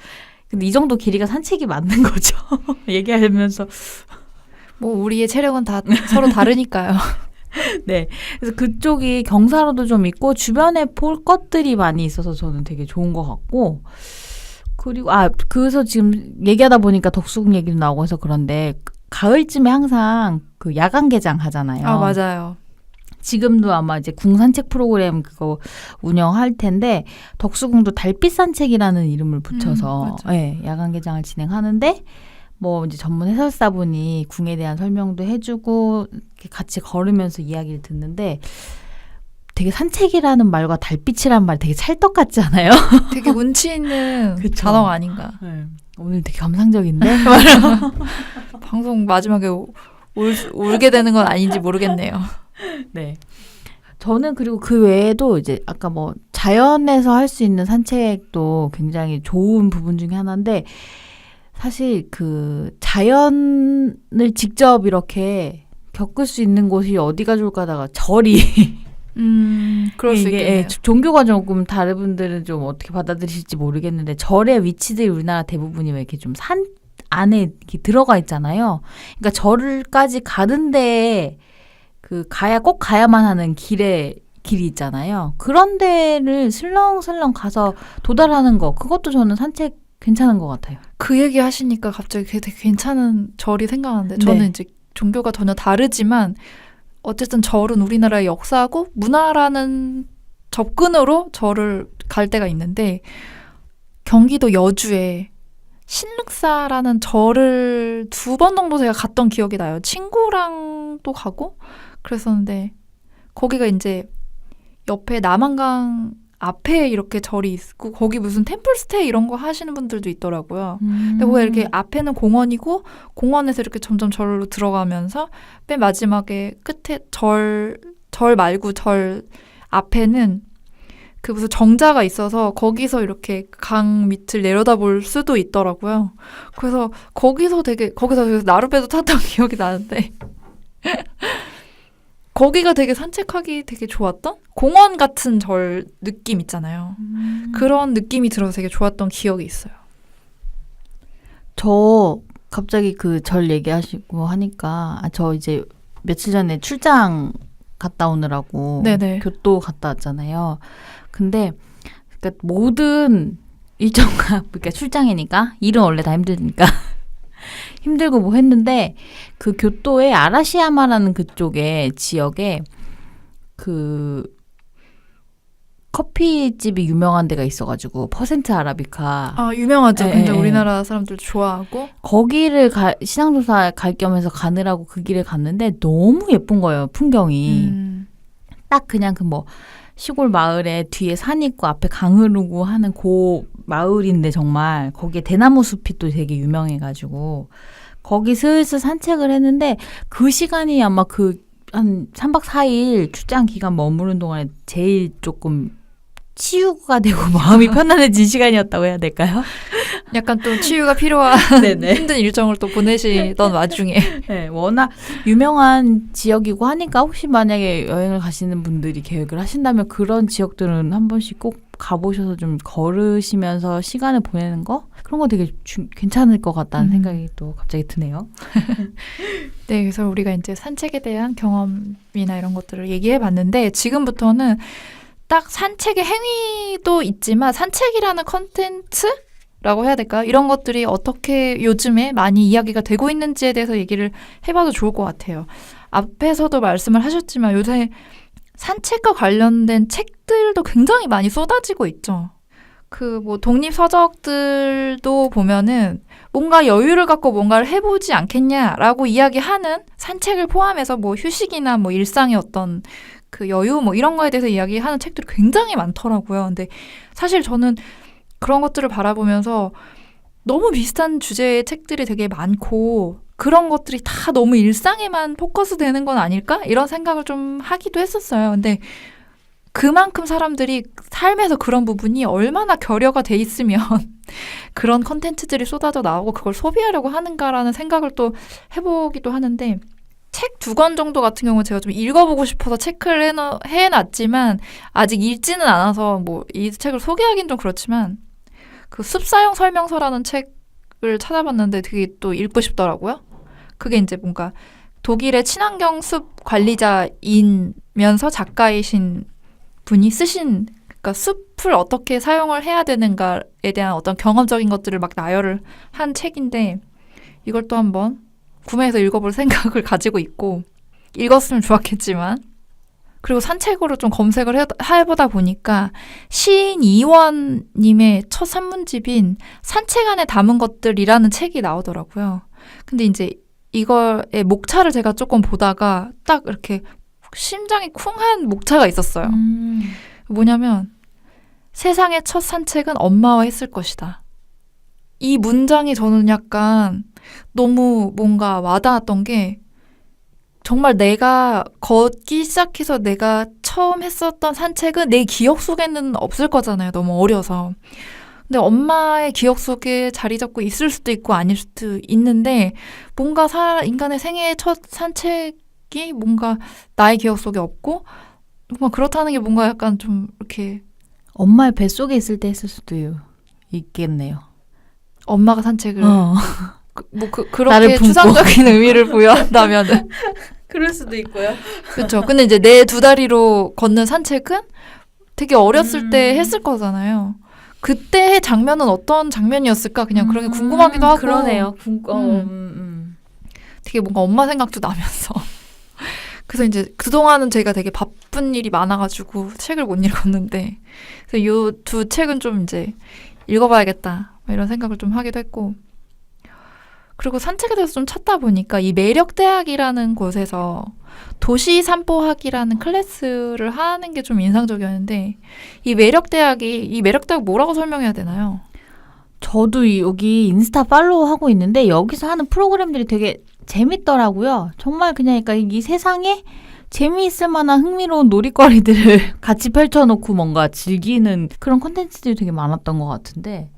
근데 이 정도 길이가 산책이 맞는 거죠. 얘기하면서 뭐 우리의 체력은 다 서로 다르니까요. 네. 그래서 그쪽이 경사로도 좀 있고 주변에 볼 것들이 많이 있어서 저는 되게 좋은 것 같고 그리고 그래서 지금 얘기하다 보니까 덕수궁 얘기도 나오고 해서 그런데 가을쯤에 항상 그 야간 개장 하잖아요. 맞아요. 지금도 아마 이제 궁 산책 프로그램 그거 운영할 텐데 덕수궁도 달빛 산책이라는 이름을 붙여서 야간 개장을 진행하는데 뭐 이제 전문 해설사분이 궁에 대한 설명도 해주고 이렇게 같이 걸으면서 이야기를 듣는데 되게 산책이라는 말과 달빛이라는 말 되게 찰떡 같지 않아요? 되게 운치 있는 단어가 아닌가. 네. 오늘 되게 감상적인데? 방송 마지막에 울게 되는 건 아닌지 모르겠네요. 네. 저는 그리고 그 외에도 이제 아까 뭐 자연에서 할 수 있는 산책도 굉장히 좋은 부분 중에 하나인데 사실 그 자연을 직접 이렇게 겪을 수 있는 곳이 어디가 좋을까 하다가 절이 그럴 수 있겠네요. 종교가 조금 다른 분들은 좀 어떻게 받아들이실지 모르겠는데 절의 위치들이 우리나라 대부분이 왜 이렇게 좀 산 안에 이렇게 들어가 있잖아요. 그러니까 절까지 가는데 꼭 가야만 하는 길이 있잖아요. 그런 데를 슬렁슬렁 가서 도달하는 거 그것도 저는 산책 괜찮은 것 같아요. 그 얘기 하시니까 갑자기 되게 괜찮은 절이 생각나는데 저는 이제 종교가 전혀 다르지만 어쨌든 절은 우리나라의 역사고 문화라는 접근으로 절을 갈 때가 있는데 경기도 여주에 신륵사라는 절을 2번 정도 제가 갔던 기억이 나요. 친구랑 또 가고 그랬었는데 거기가 이제 옆에 남한강 앞에 이렇게 절이 있고 거기 무슨 템플스테이 이런 거 하시는 분들도 있더라고요. 근데 거기 이렇게 앞에는 공원이고 공원에서 이렇게 점점 절로 들어가면서 맨 마지막에 끝에 절 말고 절 앞에는 그 무슨 정자가 있어서 거기서 이렇게 강 밑을 내려다볼 수도 있더라고요. 그래서 거기서 나룻배도 탔던 기억이 나는데 거기가 되게 산책하기 되게 좋았던 공원 같은 절 느낌 있잖아요. 그런 느낌이 들어서 되게 좋았던 기억이 있어요. 저 갑자기 그 절 얘기하시고 하니까 저 이제 며칠 전에 출장 갔다 오느라고 교토 갔다 왔잖아요. 근데 그러니까 모든 일정가 그러니까 출장이니까 일은 원래 다 힘드니까 힘들고 뭐 했는데 그 교토의 아라시야마라는 그쪽에 지역에 그 커피집이 유명한 데가 있어가지고 퍼센트 아라비카 아, 유명하죠. 예, 근데 예. 우리나라 사람들 좋아하고. 거기를 시장조사 갈 겸해서 가느라고 그 길을 갔는데 너무 예쁜 거예요, 풍경이. 딱 그냥 그 뭐 시골 마을에 뒤에 산 있고 앞에 강 흐르고 하는 그 마을인데 정말 거기에 대나무 숲이 또 되게 유명해가지고 거기 슬슬 산책을 했는데 그 시간이 아마 그 한 3박 4일 출장 기간 머무른 동안에 제일 조금 치유가 되고 마음이 편안해진 시간이었다고 해야 될까요? 약간 또 치유가 필요한 네네. 힘든 일정을 또 보내시던 와중에. 네, 워낙 유명한 지역이고 하니까 혹시 만약에 여행을 가시는 분들이 계획을 하신다면 그런 지역들은 한 번씩 꼭 가보셔서 좀 걸으시면서 시간을 보내는 거? 그런 거 되게 괜찮을 것 같다는 생각이 또 갑자기 드네요. 네, 그래서 우리가 이제 산책에 대한 경험이나 이런 것들을 얘기해 봤는데 지금부터는 딱 산책의 행위도 있지만 산책이라는 컨텐츠라고 해야 될까요? 이런 것들이 어떻게 요즘에 많이 이야기가 되고 있는지에 대해서 얘기를 해봐도 좋을 것 같아요. 앞에서도 말씀을 하셨지만 요새 산책과 관련된 책들도 굉장히 많이 쏟아지고 있죠. 그 뭐 독립 서적들도 보면은 뭔가 여유를 갖고 뭔가를 해보지 않겠냐라고 이야기하는 산책을 포함해서 뭐 휴식이나 뭐 일상의 어떤 그 여유 뭐 이런 거에 대해서 이야기하는 책들이 굉장히 많더라고요. 근데 사실 저는 그런 것들을 바라보면서 너무 비슷한 주제의 책들이 되게 많고 그런 것들이 다 너무 일상에만 포커스 되는 건 아닐까? 이런 생각을 좀 하기도 했었어요. 근데 그만큼 사람들이 삶에서 그런 부분이 얼마나 결여가 돼 있으면 그런 컨텐츠들이 쏟아져 나오고 그걸 소비하려고 하는가라는 생각을 또 해보기도 하는데 책 2권 정도 같은 경우는 제가 좀 읽어보고 싶어서 체크를 해놨지만 아직 읽지는 않아서 뭐 이 책을 소개하긴 좀 그렇지만 그 숲사용 설명서라는 책을 찾아봤는데 되게 또 읽고 싶더라고요. 그게 이제 뭔가 독일의 친환경 숲 관리자이면서 작가이신 분이 쓰신 그러니까 숲을 어떻게 사용을 해야 되는가에 대한 어떤 경험적인 것들을 막 나열을 한 책인데 이걸 또 한번 구매해서 읽어볼 생각을 가지고 있고 읽었으면 좋았겠지만 그리고 산책으로 좀 검색을 해보다 보니까 시인 이원님의 첫 산문집인 산책 안에 담은 것들이라는 책이 나오더라고요. 근데 이제 이거의 목차를 제가 조금 보다가 딱 이렇게 심장이 쿵한 목차가 있었어요. 뭐냐면 세상의 첫 산책은 엄마와 했을 것이다. 이 문장이 저는 약간 너무 뭔가 와닿았던 게 정말 내가 걷기 시작해서 내가 처음 했었던 산책은 내 기억 속에는 없을 거잖아요. 너무 어려서. 근데 엄마의 기억 속에 자리 잡고 있을 수도 있고 아닐 수도 있는데 뭔가 인간의 생애의 첫 산책이 뭔가 나의 기억 속에 없고 뭔가 그렇다는 게 뭔가 약간 좀 이렇게 엄마의 뱃속에 있을 때 했을 수도 있겠네요. 엄마가 산책을 나를 그렇게 품고. 추상적인 의미를 부여한다면은 그럴 수도 있고요. 그렇죠. 근데 이제 내 2다리로 걷는 산책은 되게 어렸을 때 했을 거잖아요. 그때의 장면은 어떤 장면이었을까? 그냥 그런 게 궁금하기도 하고. 그러네요. 되게 뭔가 엄마 생각도 나면서. 그래서 이제 그동안은 제가 되게 바쁜 일이 많아가지고 책을 못 읽었는데 그래서 이 2 책은 좀 이제 읽어봐야겠다 이런 생각을 좀 하기도 했고 그리고 산책에 대해서 좀 찾다 보니까 이 매력대학이라는 곳에서 도시 산보학이라는 클래스를 하는 게 좀 인상적이었는데 이 매력대학 뭐라고 설명해야 되나요? 저도 여기 인스타 팔로우하고 있는데 여기서 하는 프로그램들이 되게 재밌더라고요. 정말 그냥 그러니까 이 세상에 재미있을 만한 흥미로운 놀이거리들을 같이 펼쳐놓고 뭔가 즐기는 그런 콘텐츠들이 되게 많았던 것 같은데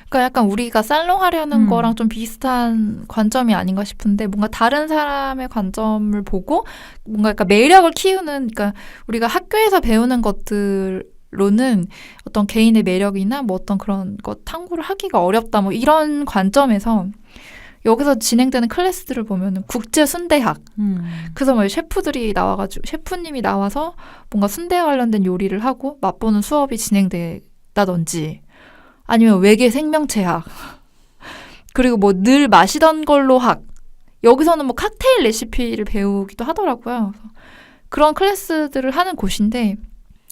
그러니까 약간 우리가 살롱하려는 거랑 좀 비슷한 관점이 아닌가 싶은데 뭔가 다른 사람의 관점을 보고 뭔가 약간 매력을 키우는 그러니까 우리가 학교에서 배우는 것들로는 어떤 개인의 매력이나 뭐 어떤 그런 것 탐구를 하기가 어렵다 뭐 이런 관점에서 여기서 진행되는 클래스들을 보면은 국제 순대학 그래서 뭐 셰프들이 나와가지고 셰프님이 나와서 뭔가 순대 관련된 요리를 하고 맛보는 수업이 진행된다든지 아니면 외계 생명체학 그리고 뭐 늘 마시던 걸로 학. 여기서는 뭐 칵테일 레시피를 배우기도 하더라고요. 그래서 그런 클래스들을 하는 곳인데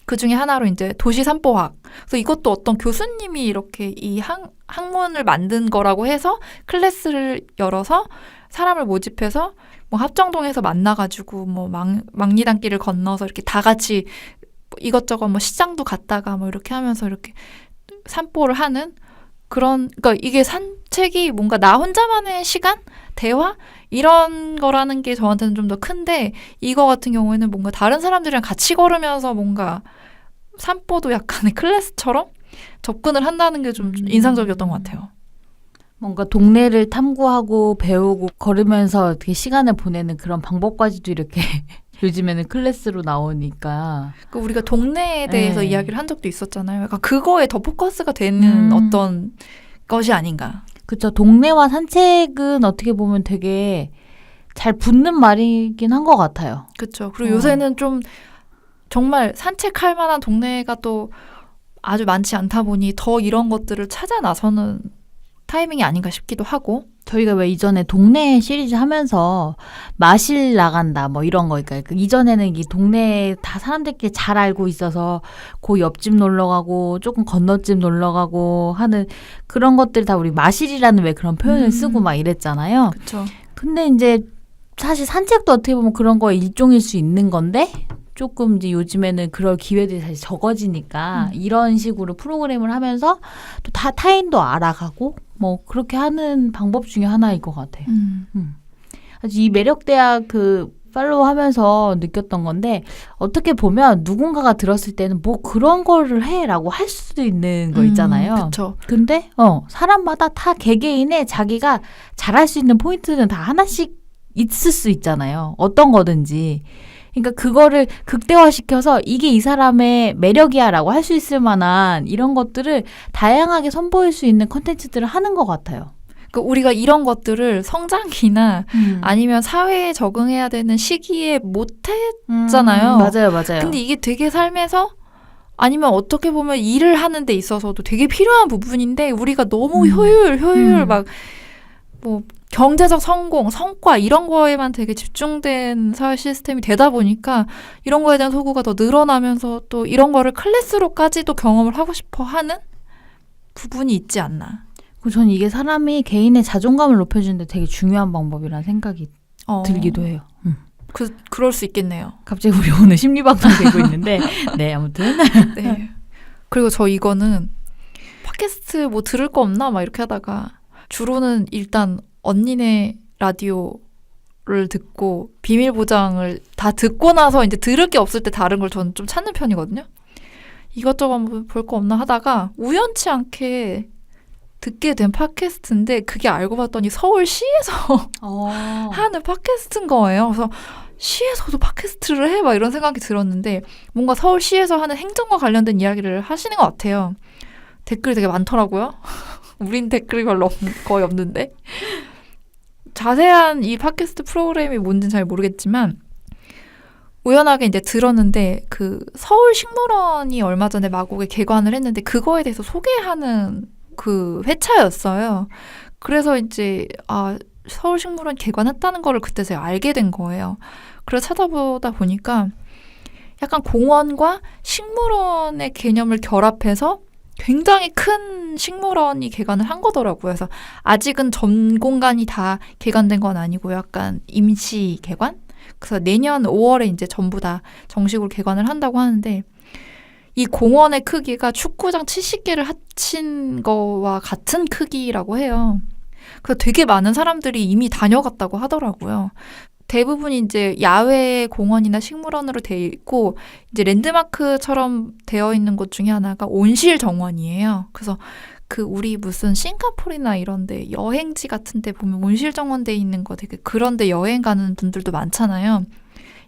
그 중에 하나로 이제 도시 산보학. 그래서 이것도 어떤 교수님이 이렇게 이 학문을 만든 거라고 해서 클래스를 열어서 사람을 모집해서 뭐 합정동에서 만나가지고 뭐 망리단길을 건너서 이렇게 다 같이 이것저것 뭐 시장도 갔다가 뭐 이렇게 하면서 이렇게 산보를 하는 그런, 그러니까 이게 산책이 뭔가 나 혼자만의 시간? 대화? 이런 거라는 게 저한테는 좀 더 큰데 이거 같은 경우에는 뭔가 다른 사람들이랑 같이 걸으면서 뭔가 산보도 약간의 클래스처럼 접근을 한다는 게 좀 인상적이었던 것 같아요. 뭔가 동네를 탐구하고 배우고 걸으면서 어떻게 시간을 보내는 그런 방법까지도 이렇게 요즘에는 클래스로 나오니까. 그 우리가 동네에 대해서 네. 이야기를 한 적도 있었잖아요. 약간 그거에 더 포커스가 되는 어떤 것이 아닌가. 그쵸. 동네와 산책은 어떻게 보면 되게 잘 붙는 말이긴 한 것 같아요. 그렇죠. 그리고 요새는 좀 정말 산책할 만한 동네가 또 아주 많지 않다 보니 더 이런 것들을 찾아 나서는 타이밍이 아닌가 싶기도 하고. 저희가 왜 이전에 동네 시리즈 하면서 마실 나간다 뭐 이런 거, 그러니까 이전에는 이 동네에 다 사람들끼리 잘 알고 있어서 그 옆집 놀러 가고 조금 건너집 놀러 가고 하는 그런 것들이 다 우리 마실이라는 왜 그런 표현을 쓰고 막 이랬잖아요. 그렇죠. 근데 이제 사실 산책도 어떻게 보면 그런 거의 일종일 수 있는 건데 조금 이제 요즘에는 그럴 기회들이 사실 적어지니까 이런 식으로 프로그램을 하면서 또 다 타인도 알아가고 뭐 그렇게 하는 방법 중에 하나일 것 같아요. 아주 이 매력대학 그 팔로우 하면서 느꼈던 건데 어떻게 보면 누군가가 들었을 때는 뭐 그런 거를 해라고 할 수도 있는 거 있잖아요. 그렇죠. 근데 사람마다 다 개개인의 자기가 잘할 수 있는 포인트는 다 하나씩 있을 수 있잖아요. 어떤 거든지. 그러니까 그거를 극대화시켜서 이게 이 사람의 매력이야라고 할 수 있을 만한 이런 것들을 다양하게 선보일 수 있는 콘텐츠들을 하는 것 같아요. 그러니까 우리가 이런 것들을 성장기나 아니면 사회에 적응해야 되는 시기에 못했잖아요. 맞아요, 맞아요. 근데 이게 되게 삶에서 아니면 어떻게 보면 일을 하는 데 있어서도 되게 필요한 부분인데 우리가 너무 효율 막 뭐 경제적 성공, 성과 이런 거에만 되게 집중된 사회 시스템이 되다 보니까 이런 거에 대한 소구가 더 늘어나면서 또 이런 거를 클래스로까지도 경험을 하고 싶어 하는 부분이 있지 않나. 저는 이게 사람이 개인의 자존감을 높여주는데 되게 중요한 방법이라는 생각이 들기도 해요. 그럴 수 있겠네요. 갑자기 우리 오늘 심리방송 되고 있는데 네, 아무튼 네. 그리고 저 이거는 팟캐스트 뭐 들을 거 없나 막 이렇게 하다가 주로는 일단 언니네 라디오를 듣고 비밀 보장을 다 듣고 나서 이제 들을 게 없을 때 다른 걸 저는 좀 찾는 편이거든요. 이것저것 볼 거 없나 하다가 우연치 않게 듣게 된 팟캐스트인데 그게 알고 봤더니 서울시에서 하는 팟캐스트인 거예요. 그래서 시에서도 팟캐스트를 해? 막 이런 생각이 들었는데 뭔가 서울시에서 하는 행정과 관련된 이야기를 하시는 것 같아요. 댓글이 되게 많더라고요. 우린 댓글이 별로 거의 없는데. 자세한 이 팟캐스트 프로그램이 뭔지는 잘 모르겠지만 우연하게 이제 들었는데 그 서울식물원이 얼마 전에 마곡에 개관을 했는데 그거에 대해서 소개하는 그 회차였어요. 그래서 이제 서울식물원 개관했다는 거를 그때 제가 알게 된 거예요. 그래서 찾아보다 보니까 약간 공원과 식물원의 개념을 결합해서 굉장히 큰 식물원이 개관을 한 거더라고요. 그래서 아직은 전 공간이 다 개관된 건 아니고 약간 임시 개관? 그래서 내년 5월에 이제 전부 다 정식으로 개관을 한다고 하는데 이 공원의 크기가 축구장 70개를 합친 거와 같은 크기라고 해요. 그래서 되게 많은 사람들이 이미 다녀갔다고 하더라고요. 대부분이 이제 야외 공원이나 식물원으로 돼 있고 이제 랜드마크처럼 되어 있는 곳 중에 하나가 온실 정원이에요. 그래서 그 우리 무슨 싱가포르나 이런데 여행지 같은데 보면 온실 정원돼 있는 거 되게 그런데 여행 가는 분들도 많잖아요.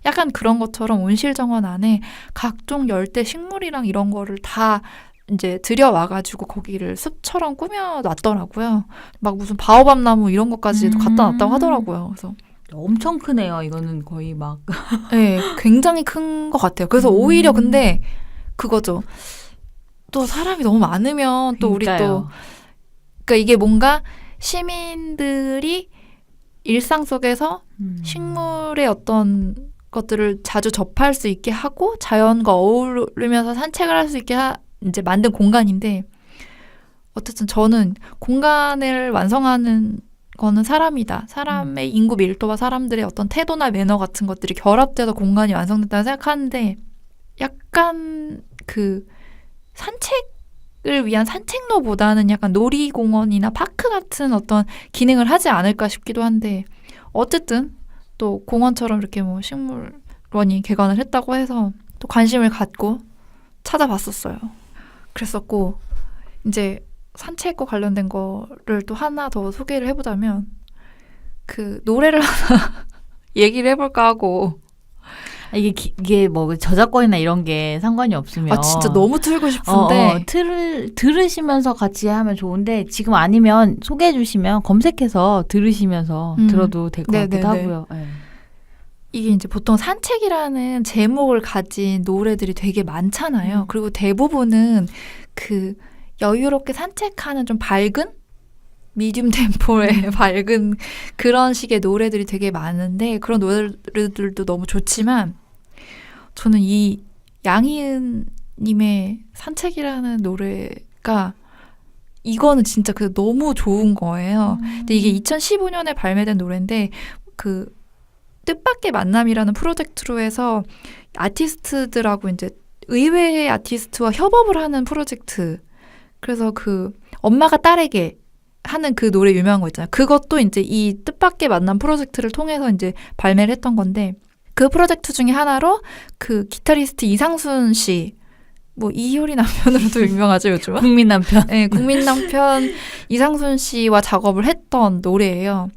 약간 그런 것처럼 온실 정원 안에 각종 열대 식물이랑 이런 거를 다 이제 들여와가지고 거기를 숲처럼 꾸며놨더라고요. 막 무슨 바오밥 나무 이런 것까지도 갖다 놨다고 하더라고요. 그래서 엄청 크네요. 이거는 거의 막 네, 굉장히 큰 것 같아요. 그래서 오히려 근데 그거죠. 또 사람이 너무 많으면 또 우리 또 그러니까 이게 뭔가 시민들이 일상 속에서 식물의 어떤 것들을 자주 접할 수 있게 하고 자연과 어우르면서 산책을 할 수 있게 이제 만든 공간인데 어쨌든 저는 공간을 완성하는 거는 사람이다. 사람의 인구 밀도와 사람들의 어떤 태도나 매너 같은 것들이 결합돼서 공간이 완성됐다고 생각하는데 약간 그 산책을 위한 산책로보다는 약간 놀이공원이나 파크 같은 어떤 기능을 하지 않을까 싶기도 한데 어쨌든 또 공원처럼 이렇게 뭐 식물원이 개관을 했다고 해서 또 관심을 갖고 찾아봤었어요. 그랬었고 이제 산책과 관련된 거를 또 하나 더 소개를 해보자면 그 노래를 하나 얘기를 해볼까 하고 이게 뭐 저작권이나 이런 게 상관이 없으면 진짜 너무 틀고 싶은데 들으시면서 같이 하면 좋은데 지금 아니면 소개해 주시면 검색해서 들으시면서 들어도 될 것 같기도 하고요. 네. 이게 이제 보통 산책이라는 제목을 가진 노래들이 되게 많잖아요. 그리고 대부분은 그 여유롭게 산책하는 좀 밝은 미디움 템포의 밝은 그런 식의 노래들이 되게 많은데 그런 노래들도 너무 좋지만 저는 이 양희은 님의 산책이라는 노래가 이거는 진짜 그 너무 좋은 거예요. 근데 이게 2015년에 발매된 노래인데 그 뜻밖의 만남이라는 프로젝트로 해서 아티스트들하고 이제 의외의 아티스트와 협업을 하는 프로젝트. 그래서 그 엄마가 딸에게 하는 그 노래 유명한 거 있잖아요. 그것도 이제 이 뜻밖의 만남 프로젝트를 통해서 이제 발매를 했던 건데 그 프로젝트 중에 하나로 그 기타리스트 이상순 씨, 뭐 이효리 남편으로도 유명하죠 요즘은. 국민 남편. 네, 국민 남편 이상순 씨와 작업을 했던 노래예요.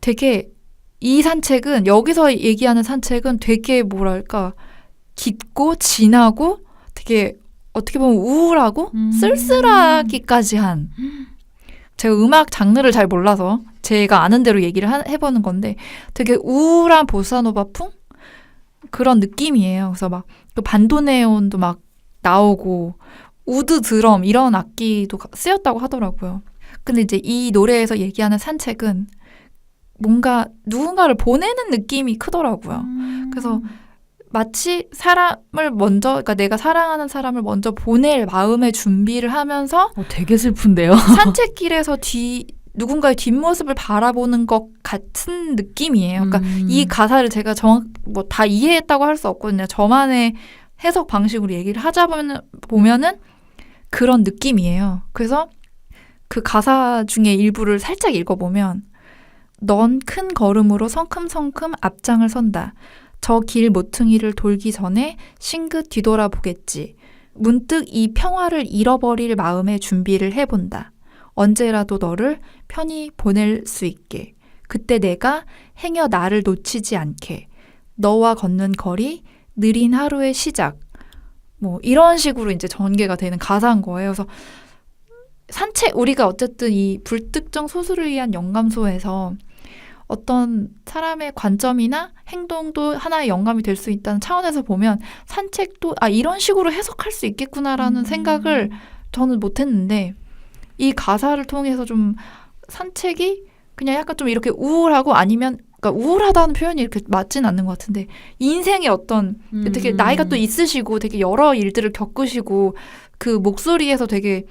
되게 이 산책은 여기서 얘기하는 산책은 되게 뭐랄까 깊고 진하고 되게 어떻게 보면 우울하고 쓸쓸하기까지 한 제가 음악 장르를 잘 몰라서 제가 아는 대로 얘기를 해보는 건데 되게 우울한 보사노바풍? 그런 느낌이에요. 그래서 막 그 반도네온도 막 나오고 우드 드럼 이런 악기도 쓰였다고 하더라고요. 근데 이제 이 노래에서 얘기하는 산책은 뭔가 누군가를 보내는 느낌이 크더라고요. 그래서 마치 사람을 먼저, 그러니까 내가 사랑하는 사람을 먼저 보낼 마음의 준비를 하면서 되게 슬픈데요. 산책길에서 누군가의 뒷모습을 바라보는 것 같은 느낌이에요. 그러니까 이 가사를 제가 뭐 다 이해했다고 할 수 없거든요. 저만의 해석 방식으로 얘기를 하자 보면은 그런 느낌이에요. 그래서 그 가사 중에 일부를 살짝 읽어보면 넌 큰 걸음으로 성큼성큼 앞장을 선다. 저 길 모퉁이를 돌기 전에 싱긋 뒤돌아보겠지. 문득 이 평화를 잃어버릴 마음의 준비를 해본다. 언제라도 너를 편히 보낼 수 있게. 그때 내가 행여 나를 놓치지 않게. 너와 걷는 거리, 느린 하루의 시작. 뭐 이런 식으로 이제 전개가 되는 가사인 거예요. 그래서 우리가 어쨌든 이 불특정 소수를 위한 영감소에서 어떤 사람의 관점이나 행동도 하나의 영감이 될 수 있다는 차원에서 보면 산책도 이런 식으로 해석할 수 있겠구나라는 생각을 저는 못했는데 이 가사를 통해서 좀 산책이 그냥 약간 좀 이렇게 우울하고 아니면 그러니까 우울하다는 표현이 이렇게 맞진 않는 것 같은데 인생의 어떤 되게 나이가 또 있으시고 되게 여러 일들을 겪으시고 그 목소리에서 되게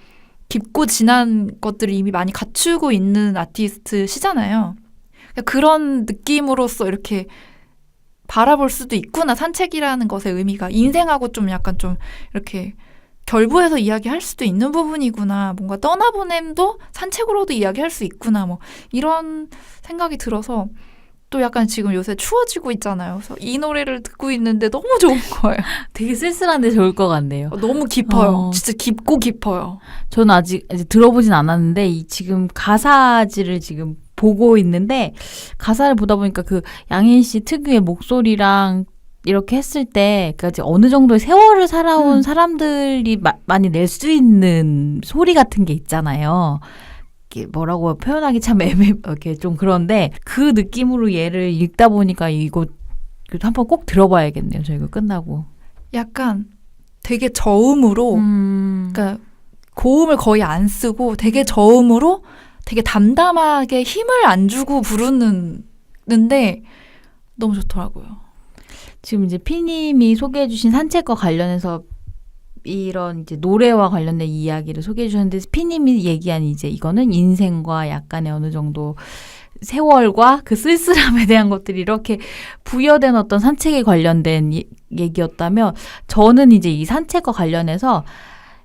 깊고 진한 것들을 이미 많이 갖추고 있는 아티스트시잖아요. 그런 느낌으로서 이렇게 바라볼 수도 있구나. 산책이라는 것의 의미가 인생하고 좀 약간 좀 이렇게 결부해서 이야기할 수도 있는 부분이구나. 뭔가 떠나보냄도 산책으로도 이야기할 수 있구나. 뭐 이런 생각이 들어서 또 약간 지금 요새 추워지고 있잖아요. 그래서 이 노래를 듣고 있는데 너무 좋은 거예요. 되게 쓸쓸한데 좋을 것 같네요. 너무 깊어요. 진짜 깊고 깊어요. 저는 아직 들어보진 않았는데 지금 가사지를 지금 보고 있는데 가사를 보다 보니까 그 양희은 씨 특유의 목소리랑 이렇게 했을 때 그러니까 어느 정도의 세월을 살아온 사람들이 많이 낼 수 있는 소리 같은 게 있잖아요. 이게 뭐라고 표현하기 참 이렇게 좀 그런데 그 느낌으로 얘를 읽다 보니까 이거 한번 꼭 들어봐야겠네요. 저 이거 끝나고. 약간 되게 저음으로 그러니까 고음을 거의 안 쓰고 되게 저음으로 되게 담담하게 힘을 안 주고 부르는데 너무 좋더라고요. 지금 이제 피님이 소개해주신 산책과 관련해서 이런 이제 노래와 관련된 이야기를 소개해 주셨는데 피님이 얘기한 이제 이거는 인생과 약간의 어느 정도 세월과 그 쓸쓸함에 대한 것들이 이렇게 부여된 어떤 산책에 관련된 얘기였다면 저는 이제 이 산책과 관련해서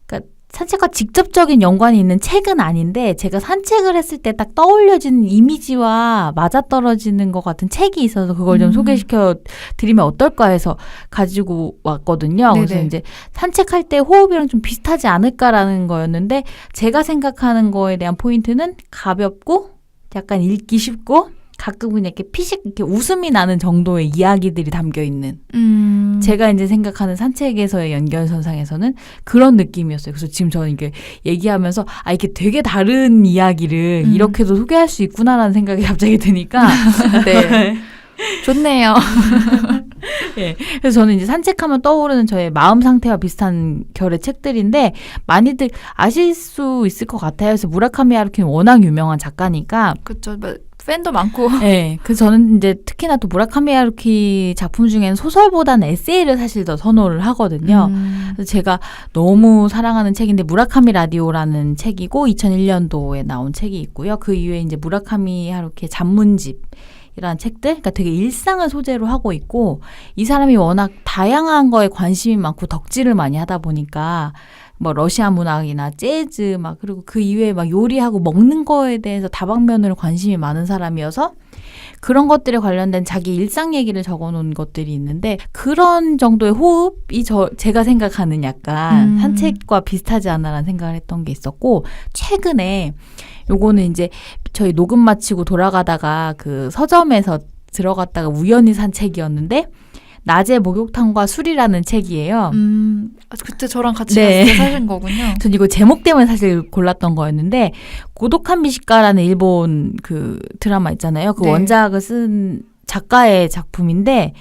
그러니까 산책과 직접적인 연관이 있는 책은 아닌데 제가 산책을 했을 때 딱 떠올려지는 이미지와 맞아떨어지는 것 같은 책이 있어서 그걸 좀 소개시켜 드리면 어떨까 해서 가지고 왔거든요. 네네. 그래서 이제 산책할 때 호흡이랑 좀 비슷하지 않을까라는 거였는데 제가 생각하는 거에 대한 포인트는 가볍고 약간 읽기 쉽고 가끔 그냥 이렇게 피식 이렇게 웃음이 나는 정도의 이야기들이 담겨 있는 제가 이제 생각하는 산책에서의 연결선상에서는 그런 느낌이었어요. 그래서 지금 저는 이게 얘기하면서 이게 되게 다른 이야기를 이렇게도 소개할 수 있구나라는 생각이 갑자기 드니까 네. 좋네요. 네. 그래서 저는 이제 산책하면 떠오르는 저의 마음 상태와 비슷한 결의 책들인데 많이들 아실 수 있을 것 같아요. 그래서 무라카미 하루키는 워낙 유명한 작가니까 그렇죠. 팬도 많고. 네, 그래서 저는 이제 특히나 또 무라카미 하루키 작품 중에는 소설보다는 에세이를 사실 더 선호를 하거든요. 그래서 제가 너무 사랑하는 책인데 무라카미 라디오라는 책이고 2001년도에 나온 책이 있고요. 그 이후에 이제 무라카미 하루키의 잡문집 이라는 책들, 그러니까 되게 일상을 소재로 하고 있고 이 사람이 워낙 다양한 거에 관심이 많고 덕질을 많이 하다 보니까 뭐 러시아 문학이나 재즈 막 그리고 그 이외에 막 요리하고 먹는 거에 대해서 다방면으로 관심이 많은 사람이어서 그런 것들에 관련된 자기 일상 얘기를 적어놓은 것들이 있는데 그런 정도의 호흡이 제가 생각하는 약간 산책과 비슷하지 않나라는 생각을 했던 게 있었고 최근에 요거는 이제 저희 녹음 마치고 돌아가다가 그 서점에서 들어갔다가 우연히 산 책이었는데 낮의 목욕탕과 술이라는 책이에요. 그때 저랑 같이 네. 갔을 때 사신 거군요. 전 이거 제목 때문에 사실 골랐던 거였는데 고독한 미식가라는 일본 그 드라마 있잖아요. 그 네. 원작을 쓴 작가의 작품인데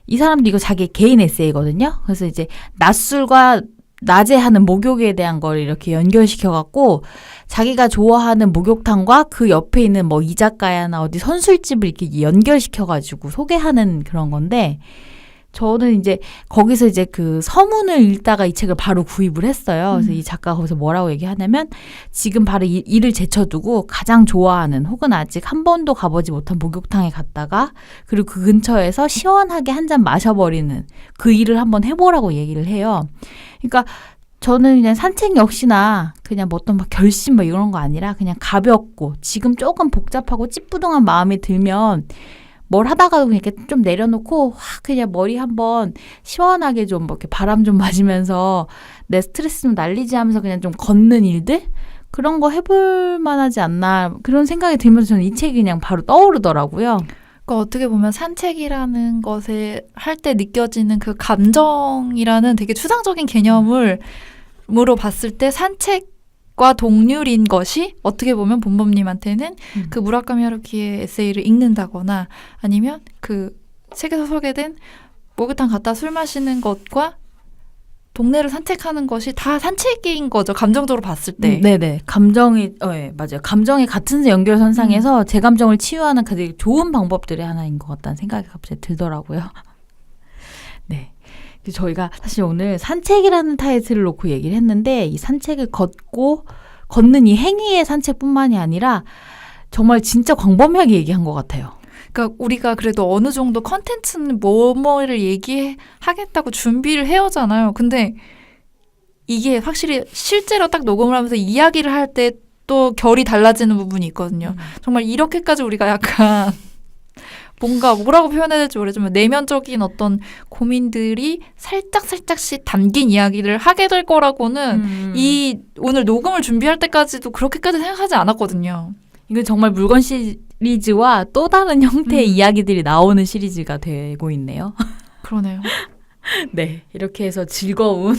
이 사람도 이거 자기 개인 에세이거든요. 그래서 이제 낮술과 낮에 하는 목욕에 대한 걸 이렇게 연결시켜갖고 자기가 좋아하는 목욕탕과 그 옆에 있는 뭐 이자카야나 어디 선술집을 이렇게 연결시켜가지고 소개하는 그런 건데 저는 이제 거기서 이제 그 서문을 읽다가 이 책을 바로 구입을 했어요. 그래서 이 작가가 거기서 뭐라고 얘기하냐면 지금 바로 일을 제쳐두고 가장 좋아하는 혹은 아직 한 번도 가보지 못한 목욕탕에 갔다가 그리고 그 근처에서 시원하게 한 잔 마셔버리는 그 일을 한번 해보라고 얘기를 해요. 그러니까 저는 그냥 산책 역시나 그냥 뭐 어떤 막 결심 뭐 이런 거 아니라 그냥 가볍고 지금 조금 복잡하고 찌뿌둥한 마음이 들면 뭘 하다가도 그냥 이렇게 좀 내려놓고 확 그냥 머리 한번 시원하게 좀 뭐 이렇게 바람 좀 맞으면서 내 스트레스 좀 날리지 하면서 그냥 좀 걷는 일들? 그런 거 해볼 만하지 않나 그런 생각이 들면서 저는 이 책이 그냥 바로 떠오르더라고요. 그러니까 어떻게 보면 산책이라는 것에 할 때 느껴지는 그 감정이라는 되게 추상적인 개념으로 봤을 때 산책과 동률인 것이 어떻게 보면 본범님한테는 그 무라카미 하루키의 에세이를 읽는다거나 아니면 그 책에서 소개된 목욕탕 갔다 술 마시는 것과 동네를 산책하는 것이 다 산책인 거죠. 감정적으로 봤을 때. 네네. 감정이, 네, 맞아요. 감정이 같은 연결선상에서 제 감정을 치유하는 되게 좋은 방법들의 하나인 것 같다는 생각이 갑자기 들더라고요. 네. 저희가 사실 오늘 산책이라는 타이틀을 놓고 얘기를 했는데 이 산책을 걷는 이 행위의 산책뿐만이 아니라 정말 진짜 광범위하게 얘기한 것 같아요. 그러니까 우리가 그래도 어느 정도 컨텐츠는 뭐뭐를 얘기하겠다고 준비를 해오잖아요. 근데 이게 확실히 실제로 딱 녹음을 하면서 이야기를 할 때 또 결이 달라지는 부분이 있거든요. 정말 이렇게까지 우리가 약간 뭔가 뭐라고 표현해야 될지 모르지만 내면적인 어떤 고민들이 살짝씩 담긴 이야기를 하게 될 거라고는 이 오늘 녹음을 준비할 때까지도 그렇게까지 생각하지 않았거든요. 이건 정말 물건 시리즈와 또 다른 형태의 이야기들이 나오는 시리즈가 되고 있네요. 그러네요. 네, 이렇게 해서 즐겁고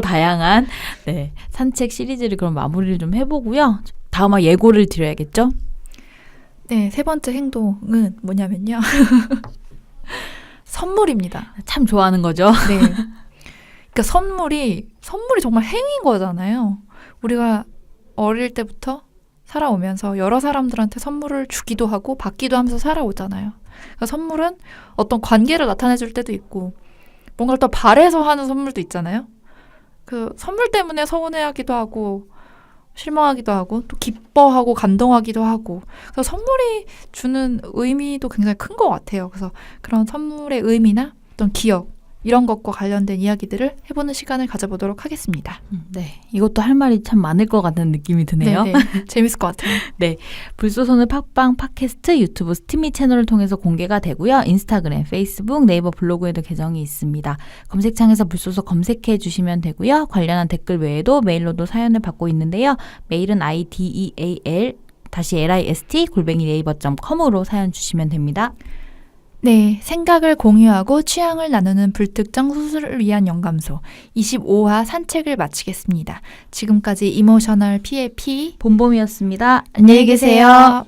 다양한 네, 산책 시리즈를 그럼 마무리를 좀 해보고요. 다음화 예고를 드려야겠죠? 네, 세 번째 행동은 뭐냐면요. 선물입니다. 참 좋아하는 거죠. 네. 그러니까 선물이 정말 행위인 거잖아요. 우리가 어릴 때부터 살아오면서 여러 사람들한테 선물을 주기도 하고 받기도 하면서 살아오잖아요. 그러니까 선물은 어떤 관계를 나타내줄 때도 있고 뭔가를 더 바래서 하는 선물도 있잖아요. 그 선물 때문에 서운해하기도 하고 실망하기도 하고 또 기뻐하고 감동하기도 하고 그래서 선물이 주는 의미도 굉장히 큰 것 같아요. 그래서 그런 선물의 의미나 어떤 기억 이런 것과 관련된 이야기들을 해보는 시간을 가져보도록 하겠습니다. 네, 이것도 할 말이 참 많을 것 같은 느낌이 드네요. 네, 재밌을 것 같아요. 불소선은 팟빵, 팟캐스트, 유튜브, 스티미 채널을 통해서 공개가 되고요. 인스타그램, 페이스북, 네이버 블로그에도 계정이 있습니다. 검색창에서 불소서 검색해 주시면 되고요. 관련한 댓글 외에도 메일로도 사연을 받고 있는데요. 메일은 ideal-list@naver.com으로 사연 주시면 됩니다. 네, 생각을 공유하고 취향을 나누는 불특정 소설을 위한 영감소 25화 산책을 마치겠습니다. 지금까지 이모셔널 PAP 봄봄이었습니다. 안녕히 계세요.